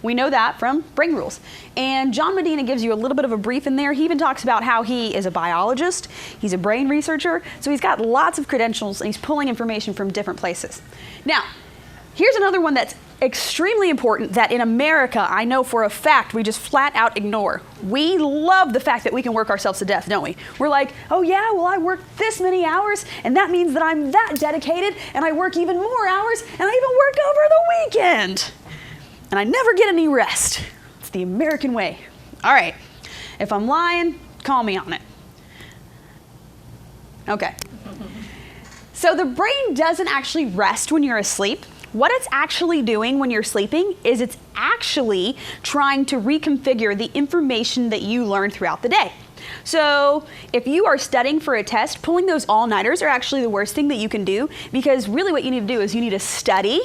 [SPEAKER 3] We know that from brain rules. And John Medina gives you a little bit of a brief in there. He even talks about how he is a biologist, he's a brain researcher, so he's got lots of credentials and he's pulling information from different places. Now, here's another one that's extremely important that in America, I know for a fact, we just flat out ignore. We love the fact that we can work ourselves to death, don't we? We're like, oh yeah, well I work this many hours and that means that I'm that dedicated and I work even more hours and I even work over the weekend. And I never get any rest. It's the American way. All right, if I'm lying, call me on it. Okay. So the brain doesn't actually rest when you're asleep. What it's actually doing when you're sleeping is it's actually trying to reconfigure the information that you learned throughout the day. So if you are studying for a test, pulling those all-nighters are actually the worst thing that you can do, because really what you need to do is you need to study,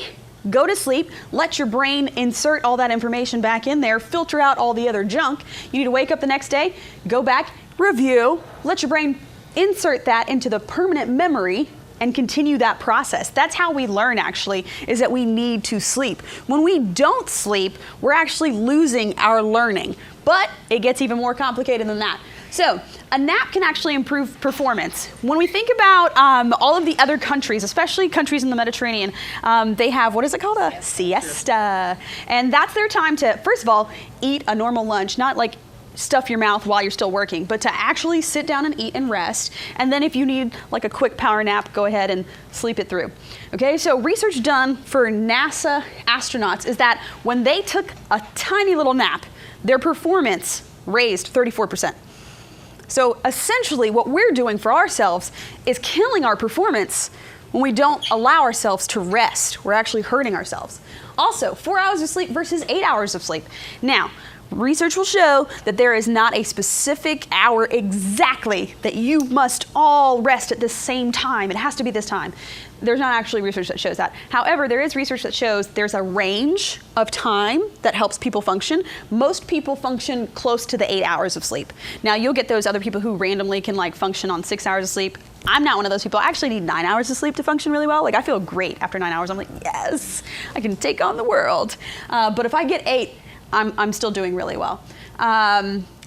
[SPEAKER 3] go to sleep, let your brain insert all that information back in there, filter out all the other junk. You need to wake up the next day, go back, review, let your brain insert that into the permanent memory and continue that process. That's how we learn, actually, is that we need to sleep. When we don't sleep, we're actually losing our learning. But it gets even more complicated than that. So a nap can actually improve performance. When we think about all of the other countries, especially countries in the Mediterranean, they have, what is it called? A siesta. And that's their time to, first of all, eat a normal lunch, not like stuff your mouth while you're still working, but to actually sit down and eat and rest. And then if you need like a quick power nap, go ahead and sleep it through. Okay, so research done for NASA astronauts is that when they took a tiny little nap, their performance raised 34%. So essentially what we're doing for ourselves is killing our performance when we don't allow ourselves to rest. We're actually hurting ourselves. Also, 4 hours of sleep versus 8 hours of sleep. Now, research will show that there is not a specific hour exactly that you must all rest at the same time. It has to be this time. There's not actually research that shows that. However, there is research that shows there's a range of time that helps people function. Most people function close to the 8 hours of sleep. Now, you'll get those other people who randomly can like function on 6 hours of sleep. I'm not one of those people. I actually need 9 hours of sleep to function really well. Like, I feel great after 9 hours. I'm like, yes, I can take on the world. But if I get 8, I'm still doing really well.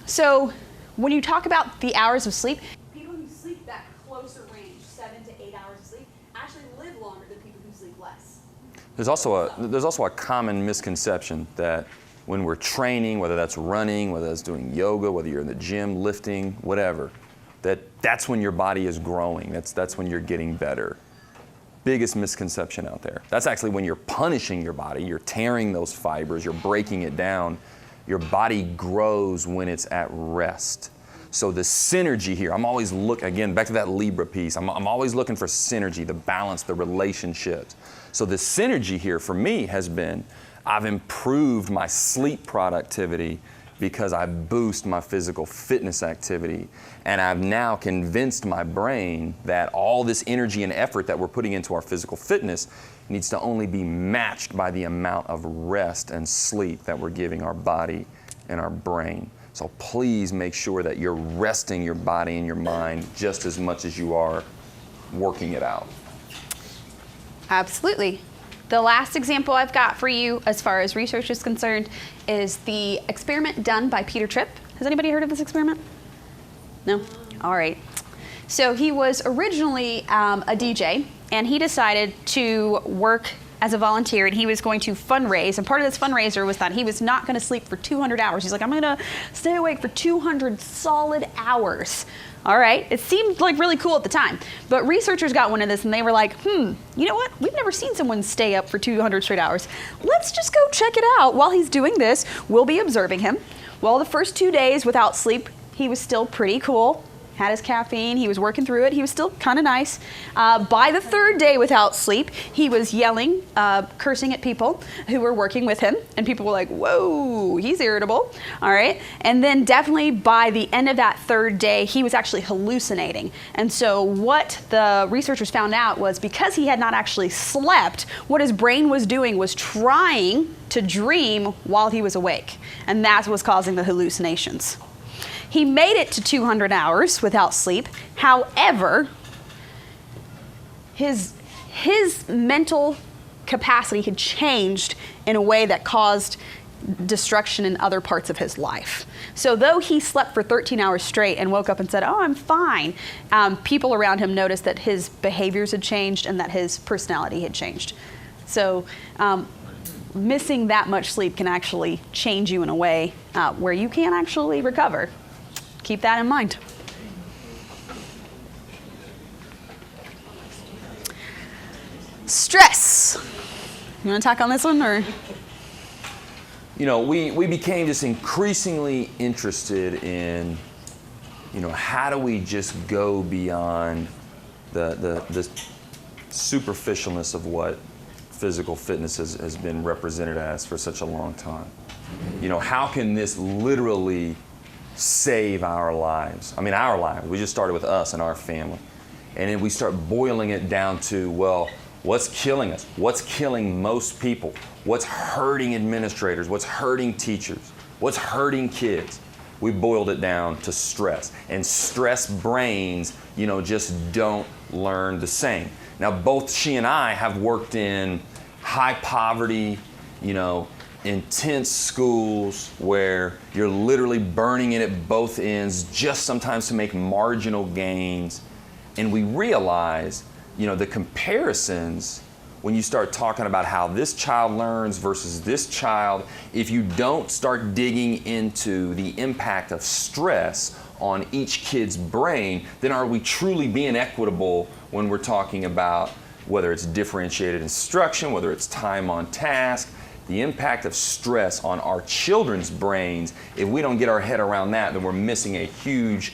[SPEAKER 3] So
[SPEAKER 6] when you talk about the hours of sleep, people who sleep that closer range, 7 to 8 hours of sleep, actually live longer than people who sleep less.
[SPEAKER 2] There's also a common misconception that when we're training, whether that's running, whether that's doing yoga, whether you're in the gym, lifting, whatever, that's when your body is growing. That's when you're getting better. Biggest misconception out there. That's actually when you're punishing your body, you're tearing those fibers, you're breaking it down. Your body grows when it's at rest. So the synergy here, I'm always again, back to that Libra piece, I'm always looking for synergy, the balance, the relationships. So the synergy here for me has been, I've improved my sleep productivity because I boost my physical fitness activity. And I've now convinced my brain that all this energy and effort that we're putting into our physical fitness needs to only be matched by the amount of rest and sleep that we're giving our body and our brain. So please make sure that you're resting your body and your mind just as much as you are working it out.
[SPEAKER 6] Absolutely. The last example I've got for you as far as research is concerned is the experiment done by Peter Tripp. Has anybody heard of this experiment? No? All right. So he was originally a DJ, and he decided to work as a volunteer, and he was going to fundraise. And part of this fundraiser was that he was not going to sleep for 200 hours. He's like, I'm going to stay awake for 200 solid hours. All right, it seemed like really cool at the time, but researchers got wind of this and they were like, you know what? We've never seen someone stay up for 200 straight hours. Let's just go check it out. While he's doing this, we'll be observing him. Well, the first 2 days without sleep, he was still pretty cool. Had his caffeine, he was working through it, he was still kind of nice. By the third day without sleep, he was yelling, cursing at people who were working with him, and people were like, whoa, he's irritable, all right? And then definitely by the end of that third day, he was actually hallucinating. And so what the researchers found out was because he had not actually slept, what his brain was doing was trying to dream while he was awake, and that's what's causing the hallucinations. He made it to 200 hours without sleep. However, his mental capacity had changed in a way that caused destruction in other parts of his life. So though he slept for 13 hours straight and woke up and said, oh, I'm fine, people around him noticed that his behaviors had changed and that his personality had changed. So missing that much sleep can actually change you in a way where you can't actually recover. Keep that in mind. Stress. You want to talk on this one, or?
[SPEAKER 2] You know, we became just increasingly interested in, you know, how do we just go beyond the superficialness of what physical fitness has been represented as for such a long time. You know, how can this literally save our lives? I mean, our lives. We just started with us and our family. And then we start boiling it down to, well, what's killing us? What's killing most people? What's hurting administrators? What's hurting teachers? What's hurting kids? We boiled it down to stress. And stress brains, you know, just don't learn the same. Now, both she and I have worked in high poverty, you know, intense schools where you're literally burning it at both ends just sometimes to make marginal gains. And we realize, you know, the comparisons when you start talking about how this child learns versus this child, if you don't start digging into the impact of stress on each kid's brain, then are we truly being equitable when we're talking about whether it's differentiated instruction, whether it's time on task, the impact of stress on our children's brains? If we don't get our head around that, then we're missing a huge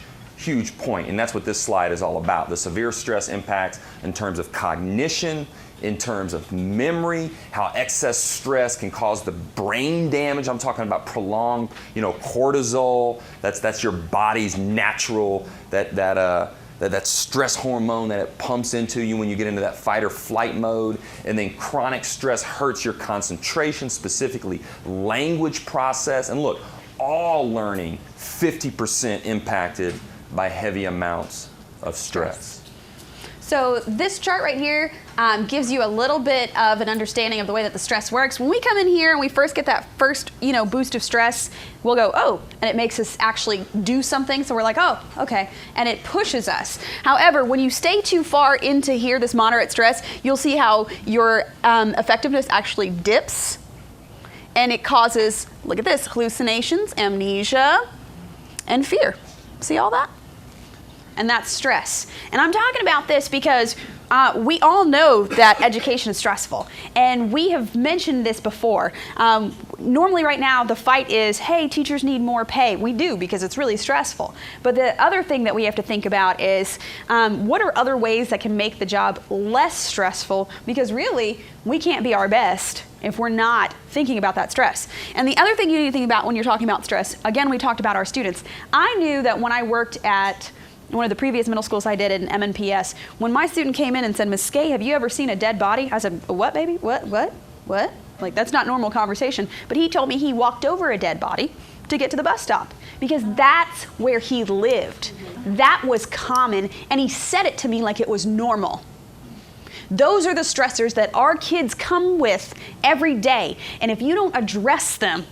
[SPEAKER 2] point. And that's what this slide is all about. The severe stress impacts in terms of cognition, in terms of memory, how excess stress can cause the brain damage. I'm talking about prolonged, you know, cortisol. That's your body's natural, that stress hormone that it pumps into you when you get into that fight or flight mode. And then chronic stress hurts your concentration, specifically language process. And look, all learning 50% impacted by heavy amounts of stress.
[SPEAKER 3] So this chart right here gives you a little bit of an understanding of the way that the stress works. When we come in here and we first get that first, boost of stress, we'll go, oh, and it makes us actually do something. So we're like, oh, okay, and it pushes us. However, when you stay too far into here, this moderate stress, you'll see how your effectiveness actually dips, and it causes, look at this, hallucinations, amnesia, and fear. See all that? And that's stress. And I'm talking about this because we all know that education is stressful. And we have mentioned this before. Normally right now the fight is, hey, teachers need more pay. We do, because it's really stressful. But the other thing that we have to think about is what are other ways that can make the job less stressful? Because really, we can't be our best if we're not thinking about that stress. And the other thing you need to think about when you're talking about stress, again, we talked about our students. I knew that when I worked at one of the previous middle schools I did in MNPS, when my student came in and said, Ms. Skay, have you ever seen a dead body? I said, what, baby? What? Like, that's not normal conversation. But he told me he walked over a dead body to get to the bus stop, because that's where he lived. That was common, and he said it to me like it was normal. Those are the stressors that our kids come with every day. And if you don't address them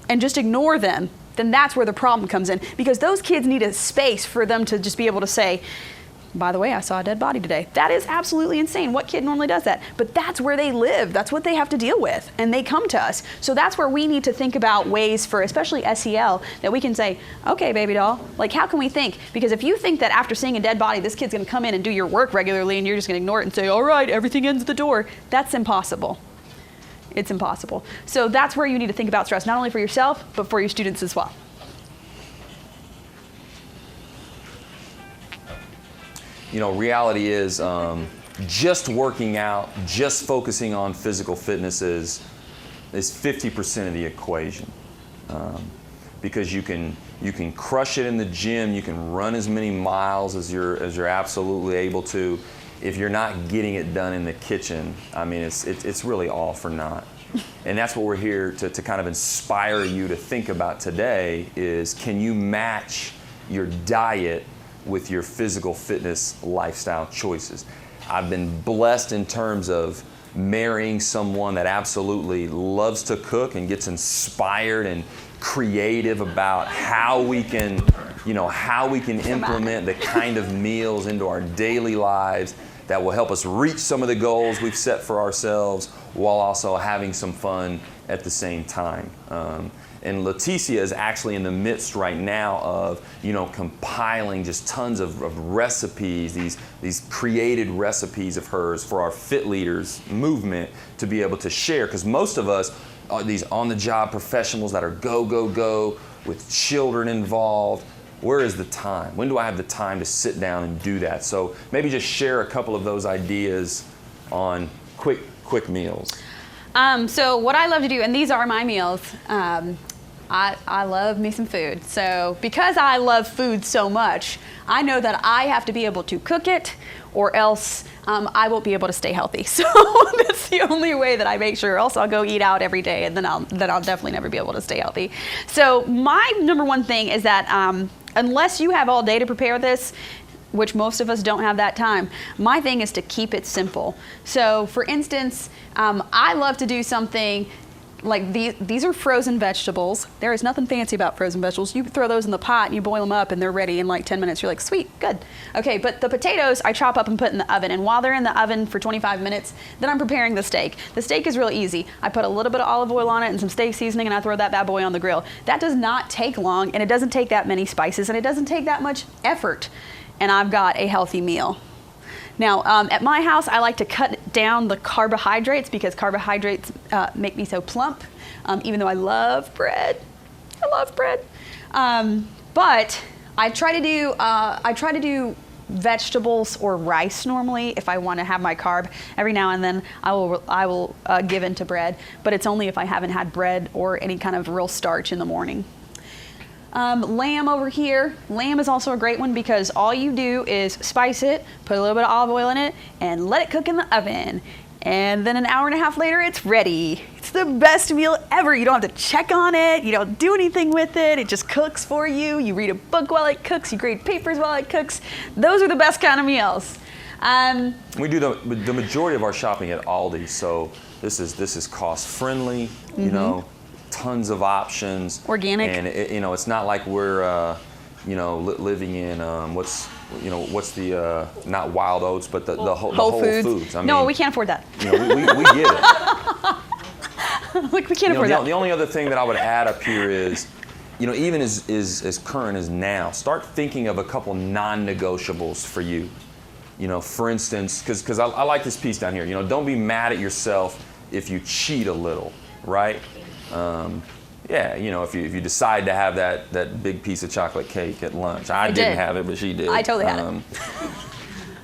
[SPEAKER 3] and just ignore them, then that's where the problem comes in, because those kids need a space for them to just be able to say, by the way, I saw a dead body today. That is absolutely insane. What kid normally does that? But that's where they live. That's what they have to deal with, and they come to us. So that's where we need to think about ways for, especially SEL, that we can say, okay, baby doll, like, how can we think? Because if you think that after seeing a dead body, this kid's gonna come in and do your work regularly, and you're just gonna ignore it and say, all right, everything ends at the door, that's impossible. It's impossible. So that's where you need to think about stress, not only for yourself, but for your students as well.
[SPEAKER 2] Reality is just working out, just focusing on physical fitness is 50% of the equation. Because you can crush it in the gym, you can run as many miles as you're absolutely able to. If you're not getting it done in the kitchen, I mean, it's really all for naught. And that's what we're here to kind of inspire you to think about today is, can you match your diet with your physical fitness lifestyle choices? I've been blessed in terms of marrying someone that absolutely loves to cook and gets inspired and creative about how we can implement the kind of meals into our daily lives that will help us reach some of the goals we've set for ourselves while also having some fun at the same time. And Leticia is actually in the midst right now of, compiling just tons of recipes, these created recipes of hers for our Fit Leaders movement to be able to share. Because most of us are these on-the-job professionals that are go with children involved. Where is the time? When do I have the time to sit down and do that? So maybe just share a couple of those ideas on quick meals.
[SPEAKER 3] So what I love to do, and these are my meals, I love me some food. So because I love food so much, I know that I have to be able to cook it, or else I won't be able to stay healthy. So that's the only way that I make sure. Or else I'll go eat out every day, and then I'll definitely never be able to stay healthy. So my number one thing is that unless you have all day to prepare this, which most of us don't have that time, my thing is to keep it simple. So for instance, I love to do something like these are frozen vegetables. There is nothing fancy about frozen vegetables. You throw those in the pot and you boil them up and they're ready in like 10 minutes. You're like, sweet, good. Okay, but the potatoes I chop up and put in the oven, and while they're in the oven for 25 minutes, then I'm preparing the steak. The steak is real easy. I put a little bit of olive oil on it and some steak seasoning, and I throw that bad boy on the grill. That does not take long, and it doesn't take that many spices, and it doesn't take that much effort, and I've got a healthy meal. Now, at my house, I like to cut down the carbohydrates because carbohydrates make me so plump, even though I love bread. I love bread. But I try to do vegetables or rice normally if I want to have my carb. Every now and then I will give in to bread, but it's only if I haven't had bread or any kind of real starch in the morning. Lamb over here. Lamb is also a great one because all you do is spice it, put a little bit of olive oil in it, and let it cook in the oven.
[SPEAKER 6] And then an hour and a half later, it's ready. It's the best meal ever. You don't have to check on it. You don't do anything with it. It just cooks for you. You read a book while it cooks. You grade papers while it cooks. Those are the best kind of meals.
[SPEAKER 2] We do the majority of our shopping at Aldi, so this is cost friendly. You know, tons of options.
[SPEAKER 6] Organic.
[SPEAKER 2] And it's not like we're living in what's the not Wild Oats, but the Whole Foods. I mean,
[SPEAKER 6] no, we can't afford that.
[SPEAKER 2] We get it.
[SPEAKER 6] Like, we can't afford that.
[SPEAKER 2] The only other thing that I would add up here is, even as current as now, start thinking of a couple non-negotiables for you. For instance, because I like this piece down here. Don't be mad at yourself if you cheat a little, right? If you decide to have that big piece of chocolate cake at lunch. I didn't have it, but she did.
[SPEAKER 6] I totally had it.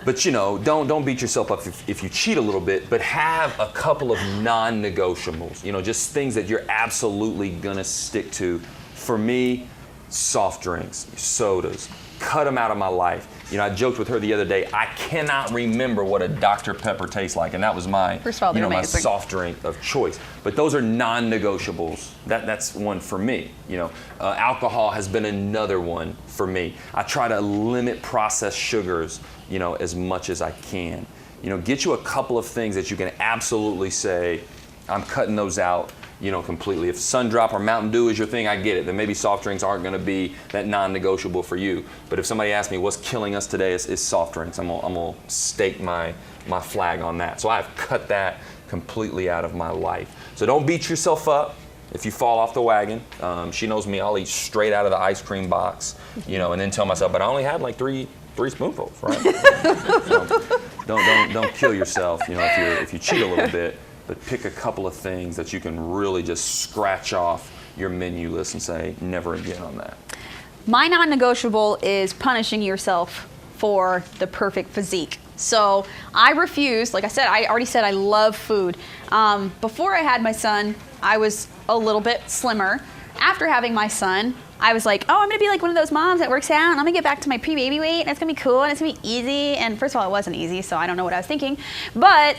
[SPEAKER 2] But don't beat yourself up if you cheat a little bit, but have a couple of non-negotiables. Just things that you're absolutely gonna stick to. For me, soft drinks, sodas, cut them out of my life. I joked with her the other day, I cannot remember what a Dr. Pepper tastes like, and that was my,
[SPEAKER 6] First of all, they're
[SPEAKER 2] my
[SPEAKER 6] amazing.
[SPEAKER 2] soft drink of choice. But those are non-negotiables. That's one for me. Alcohol has been another one for me. I try to limit processed sugars, as much as I can. Get you a couple of things that you can absolutely say, I'm cutting those out. Completely. If Sundrop or Mountain Dew is your thing, I get it. Then maybe soft drinks aren't going to be that non-negotiable for you. But if somebody asks me what's killing us today, is soft drinks. I'm gonna stake my flag on that. So I've cut that completely out of my life. So don't beat yourself up if you fall off the wagon. She knows me. I'll eat straight out of the ice cream box, and then tell myself, but I only had like three spoonfuls, right? So don't kill yourself. If you cheat a little bit. But pick a couple of things that you can really just scratch off your menu list and say, never again on that.
[SPEAKER 6] My non-negotiable is punishing yourself for the perfect physique. So I refuse, like I said, I already said I love food. Before I had my son, I was a little bit slimmer. After having my son, I was like, I'm gonna be like one of those moms that works out and I'm gonna get back to my pre-baby weight and it's gonna be cool and it's gonna be easy. And first of all, it wasn't easy, so I don't know what I was thinking. But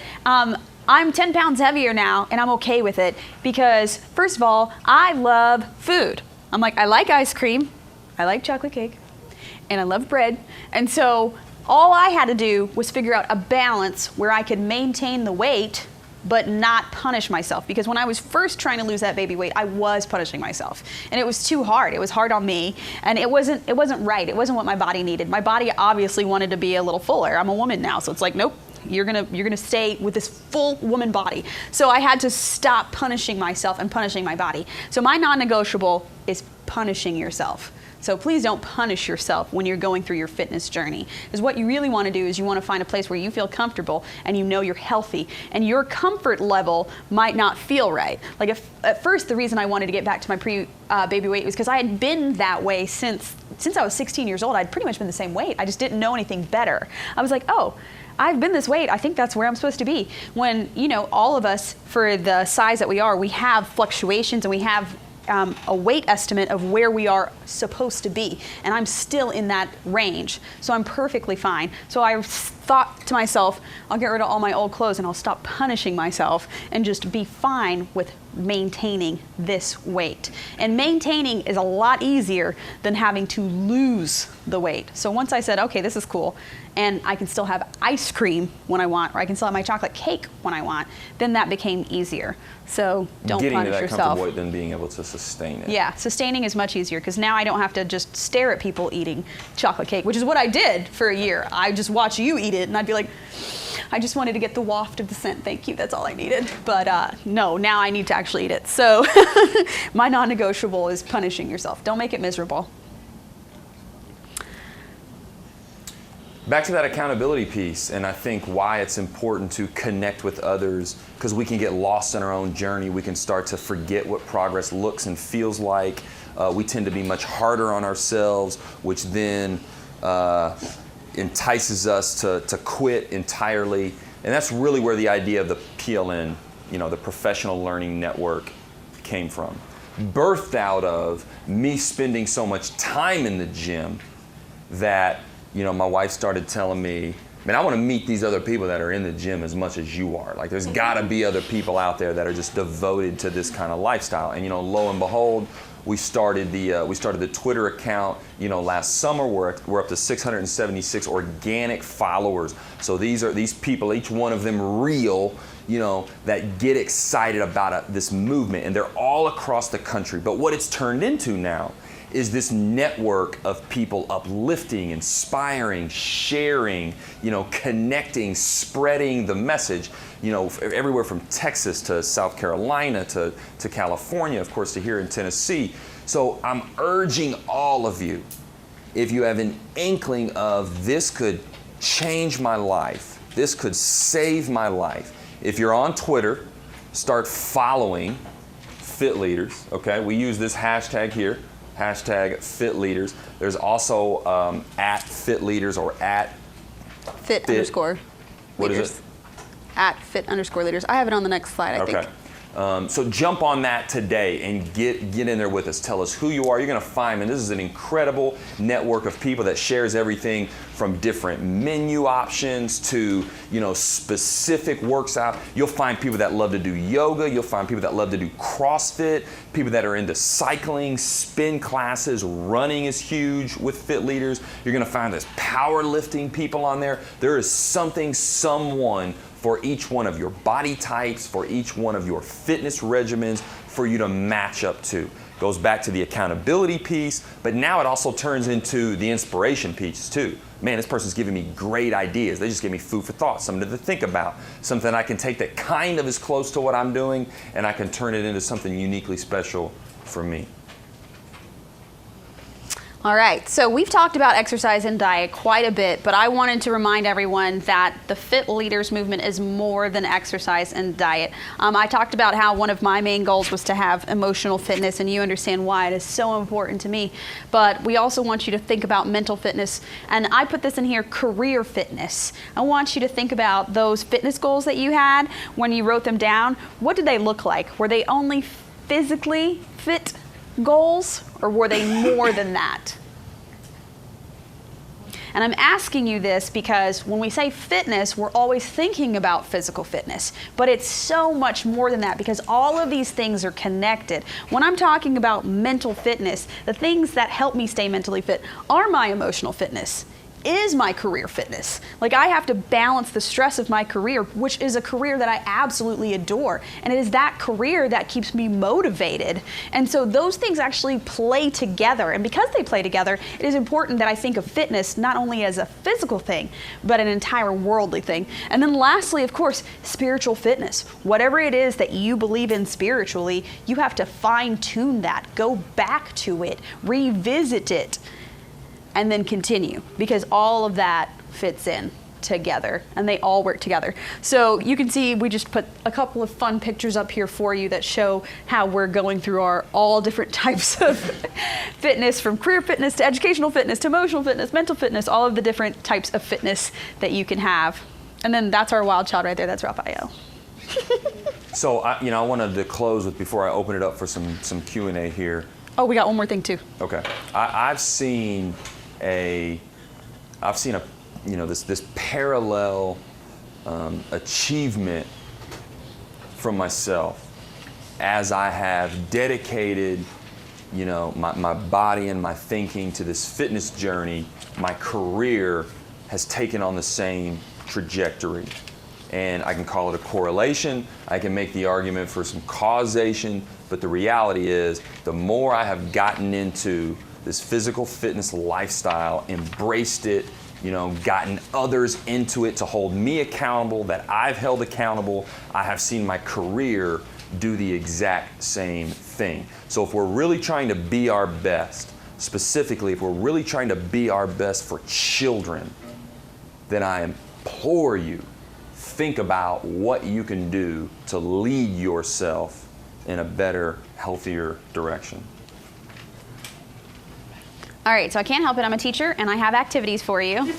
[SPEAKER 6] I'm 10 pounds heavier now and I'm okay with it because, first of all, I love food. I'm like, I like ice cream, I like chocolate cake, and I love bread. And so all I had to do was figure out a balance where I could maintain the weight but not punish myself, because when I was first trying to lose that baby weight, I was punishing myself, and it was too hard. It was hard on me, and it wasn't right. It wasn't what my body needed. My body obviously wanted to be a little fuller. I'm a woman now, so it's like, nope. You're gonna stay with this full woman body. So I had to stop punishing myself and punishing my body. So my non-negotiable is punishing yourself. So please don't punish yourself when you're going through your fitness journey. Because what you really want to do is you want to find a place where you feel comfortable and you know you're healthy, and your comfort level might not feel right. Like at first the reason I wanted to get back to my pre-baby weight was because I had been that way since I was 16 years old. I'd pretty much been the same weight. I just didn't know anything better. I was like, oh, I've been this weight. I think that's where I'm supposed to be. When, all of us, for the size that we are, we have fluctuations and we have a weight estimate of where we are supposed to be. And I'm still in that range. So I'm perfectly fine. So I thought to myself, I'll get rid of all my old clothes and I'll stop punishing myself and just be fine with maintaining this weight. And maintaining is a lot easier than having to lose the weight. So once I said, okay, this is cool, and I can still have ice cream when I want, or I can still have my chocolate cake when I want, then that became easier. So don't
[SPEAKER 2] Getting
[SPEAKER 6] punish
[SPEAKER 2] to that
[SPEAKER 6] yourself.
[SPEAKER 2] comfortable weight, then being able to sustain it.
[SPEAKER 6] Yeah, sustaining is much easier because now I don't have to just stare at people eating chocolate cake, which is what I did for a year. I just watch you eat it and I'd be like, I just wanted to get the waft of the scent. Thank you, that's all I needed. But no, now I need to actually eat it. So my non-negotiable is punishing yourself. Don't make it miserable.
[SPEAKER 2] Back to that accountability piece, and I think why it's important to connect with others, because we can get lost in our own journey. We can start to forget what progress looks and feels like. We tend to be much harder on ourselves, which then entices us to quit entirely. And that's really where the idea of the PLN, the Professional Learning Network, came from. Birthed out of me spending so much time in the gym that my wife started telling me, man, I want to meet these other people that are in the gym as much as you are. Like, there's got to be other people out there that are just devoted to this kind of lifestyle. And, lo and behold, we started the Twitter account, last summer. We're up to 676 organic followers. So these people, each one of them real, that get excited about this movement, and they're all across the country. But what it's turned into now is this network of people uplifting, inspiring, sharing, connecting, spreading the message, everywhere from Texas to South Carolina to California, of course, to here in Tennessee. So I'm urging all of you, if you have an inkling of this could change my life, this could save my life, if you're on Twitter, start following Fit Leaders, okay? We use this hashtag here. Hashtag Fit Leaders. There's also at Fit Leaders or at
[SPEAKER 6] Fit underscore
[SPEAKER 2] what
[SPEAKER 6] leaders.
[SPEAKER 2] is it?
[SPEAKER 6] At Fit underscore leaders. I have it on the next slide, I think.
[SPEAKER 2] So jump on that today and get in there with us. Tell us who you are. You're going to find, and this is an incredible network of people that shares everything from different menu options to, specific works out. You'll find people that love to do yoga. You'll find people that love to do CrossFit, people that are into cycling, spin classes, running is huge with Fit Leaders. You're going to find there's powerlifting people on there. There is someone for each one of your body types, for each one of your fitness regimens, for you to match up to. Goes back to the accountability piece, but now it also turns into the inspiration piece too. Man, this person's giving me great ideas. They just give me food for thought, something to think about, something I can take that kind of is close to what I'm doing, and I can turn it into something uniquely special for me.
[SPEAKER 6] All right, so we've talked about exercise and diet quite a bit, but I wanted to remind everyone that the Fit Leaders movement is more than exercise and diet. I talked about how one of my main goals was to have emotional fitness, and you understand why it is so important to me. But we also want you to think about mental fitness, and I put this in here, career fitness. I want you to think about those fitness goals that you had when you wrote them down. What did they look like? Were they only physically fit goals, or were they more than that? And I'm asking you this because when we say fitness, we're always thinking about physical fitness, but it's so much more than that because all of these things are connected. When I'm talking about mental fitness, the things that help me stay mentally fit are my emotional fitness, is my career fitness. Like, I have to balance the stress of my career, which is a career that I absolutely adore. And it is that career that keeps me motivated. And so those things actually play together. And because they play together, it is important that I think of fitness not only as a physical thing, but an entire worldly thing. And then lastly, of course, spiritual fitness. Whatever it is that you believe in spiritually, you have to fine tune that, go back to it, revisit it, and then continue, because all of that fits in together and they all work together. So you can see we just put a couple of fun pictures up here for you that show how we're going through our all different types of fitness, from career fitness to educational fitness to emotional fitness, mental fitness, all of the different types of fitness that you can have. And then that's our wild child right there, that's Raphael.
[SPEAKER 2] So I wanted to close with, before I open it up for some Q&A here.
[SPEAKER 6] Oh, we got one more thing too.
[SPEAKER 2] Okay, I've seen this parallel achievement from myself as I have dedicated, my body and my thinking to this fitness journey. My career has taken on the same trajectory. And I can call it a correlation. I can make the argument for some causation, but the reality is, the more I have gotten into this physical fitness lifestyle, embraced it, gotten others into it to hold me accountable, that I've held accountable, I have seen my career do the exact same thing. So if we're really trying to be our best, specifically if we're really trying to be our best for children, then I implore you, think about what you can do to lead yourself in a better, healthier direction.
[SPEAKER 3] All right, so I can't help it. I'm a teacher, and I have activities for you.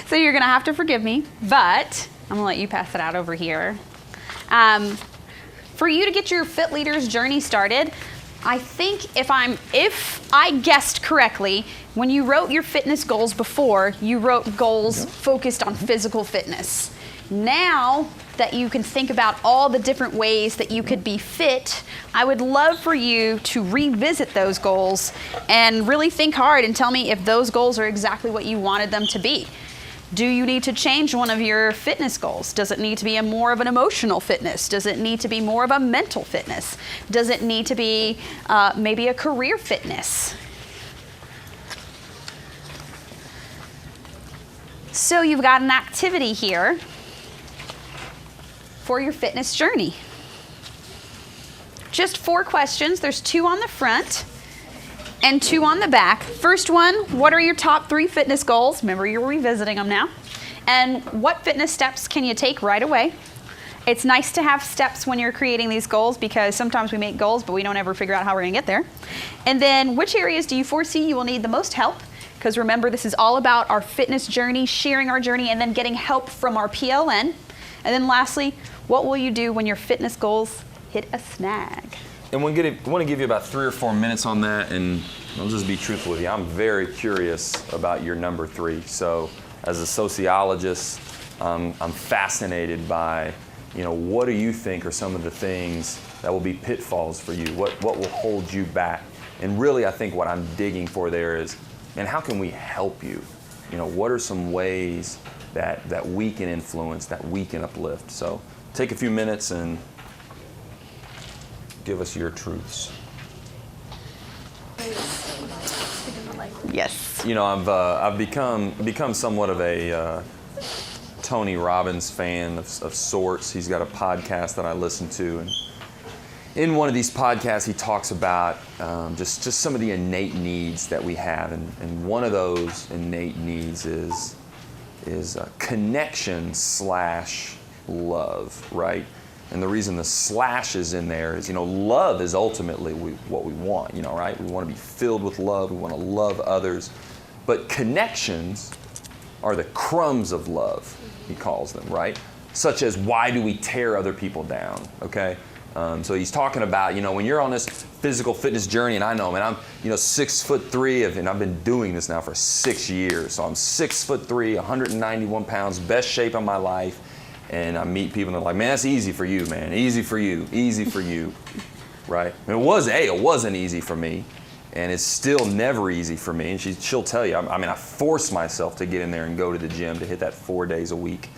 [SPEAKER 3] So you're going to have to forgive me, but I'm going to let you pass it out over here. For you to get your Fit Leaders journey started, I think if I guessed correctly, when you wrote your fitness goals before, you wrote goals focused on physical fitness. Now that you can think about all the different ways that you could be fit, I would love for you to revisit those goals and really think hard and tell me if those goals are exactly what you wanted them to be. Do you need to change one of your fitness goals? Does it need to be more of an emotional fitness? Does it need to be more of a mental fitness? Does it need to be maybe a career fitness? So you've got an activity here for your fitness journey. Just 4 questions. There's 2 on the front and 2 on the back. First one, what are your top 3 fitness goals? Remember, you're revisiting them now. And what fitness steps can you take right away? It's nice to have steps when you're creating these goals because sometimes we make goals, but we don't ever figure out how we're gonna get there. And then which areas do you foresee you will need the most help? Because remember, this is all about our fitness journey, sharing our journey, and then getting help from our PLN. And then lastly, what will you do when your fitness goals hit a snag?
[SPEAKER 2] And we want to give you about 3 or 4 minutes on that, and I'll just be truthful with you. I'm very curious about your number 3. So, as a sociologist, I'm fascinated by, what do you think are some of the things that will be pitfalls for you? What will hold you back? And really, I think what I'm digging for there is, man, how can we help you? What are some ways that we can influence, that we can uplift? So, take a few minutes and give us your truths.
[SPEAKER 3] Yes.
[SPEAKER 2] I've become somewhat of a Tony Robbins fan of sorts. He's got a podcast that I listen to, and in one of these podcasts, he talks about just some of the innate needs that we have, and one of those innate needs is connection / love, right? And the reason the slash is in there is, love is ultimately what we want, right? We want to be filled with love. We want to love others. But connections are the crumbs of love, he calls them, right? Such as, why do we tear other people down, okay? So he's talking about, when you're on this physical fitness journey, and I know, man, I'm, 6'3", and I've been doing this now for 6 years. So I'm 6'3", 191 pounds, best shape of my life. And I meet people and they're like, man, that's easy for you, man. Easy for you, right? And it wasn't easy for me. And it's still never easy for me. And she'll tell you, I force myself to get in there and go to the gym to hit that 4 days a week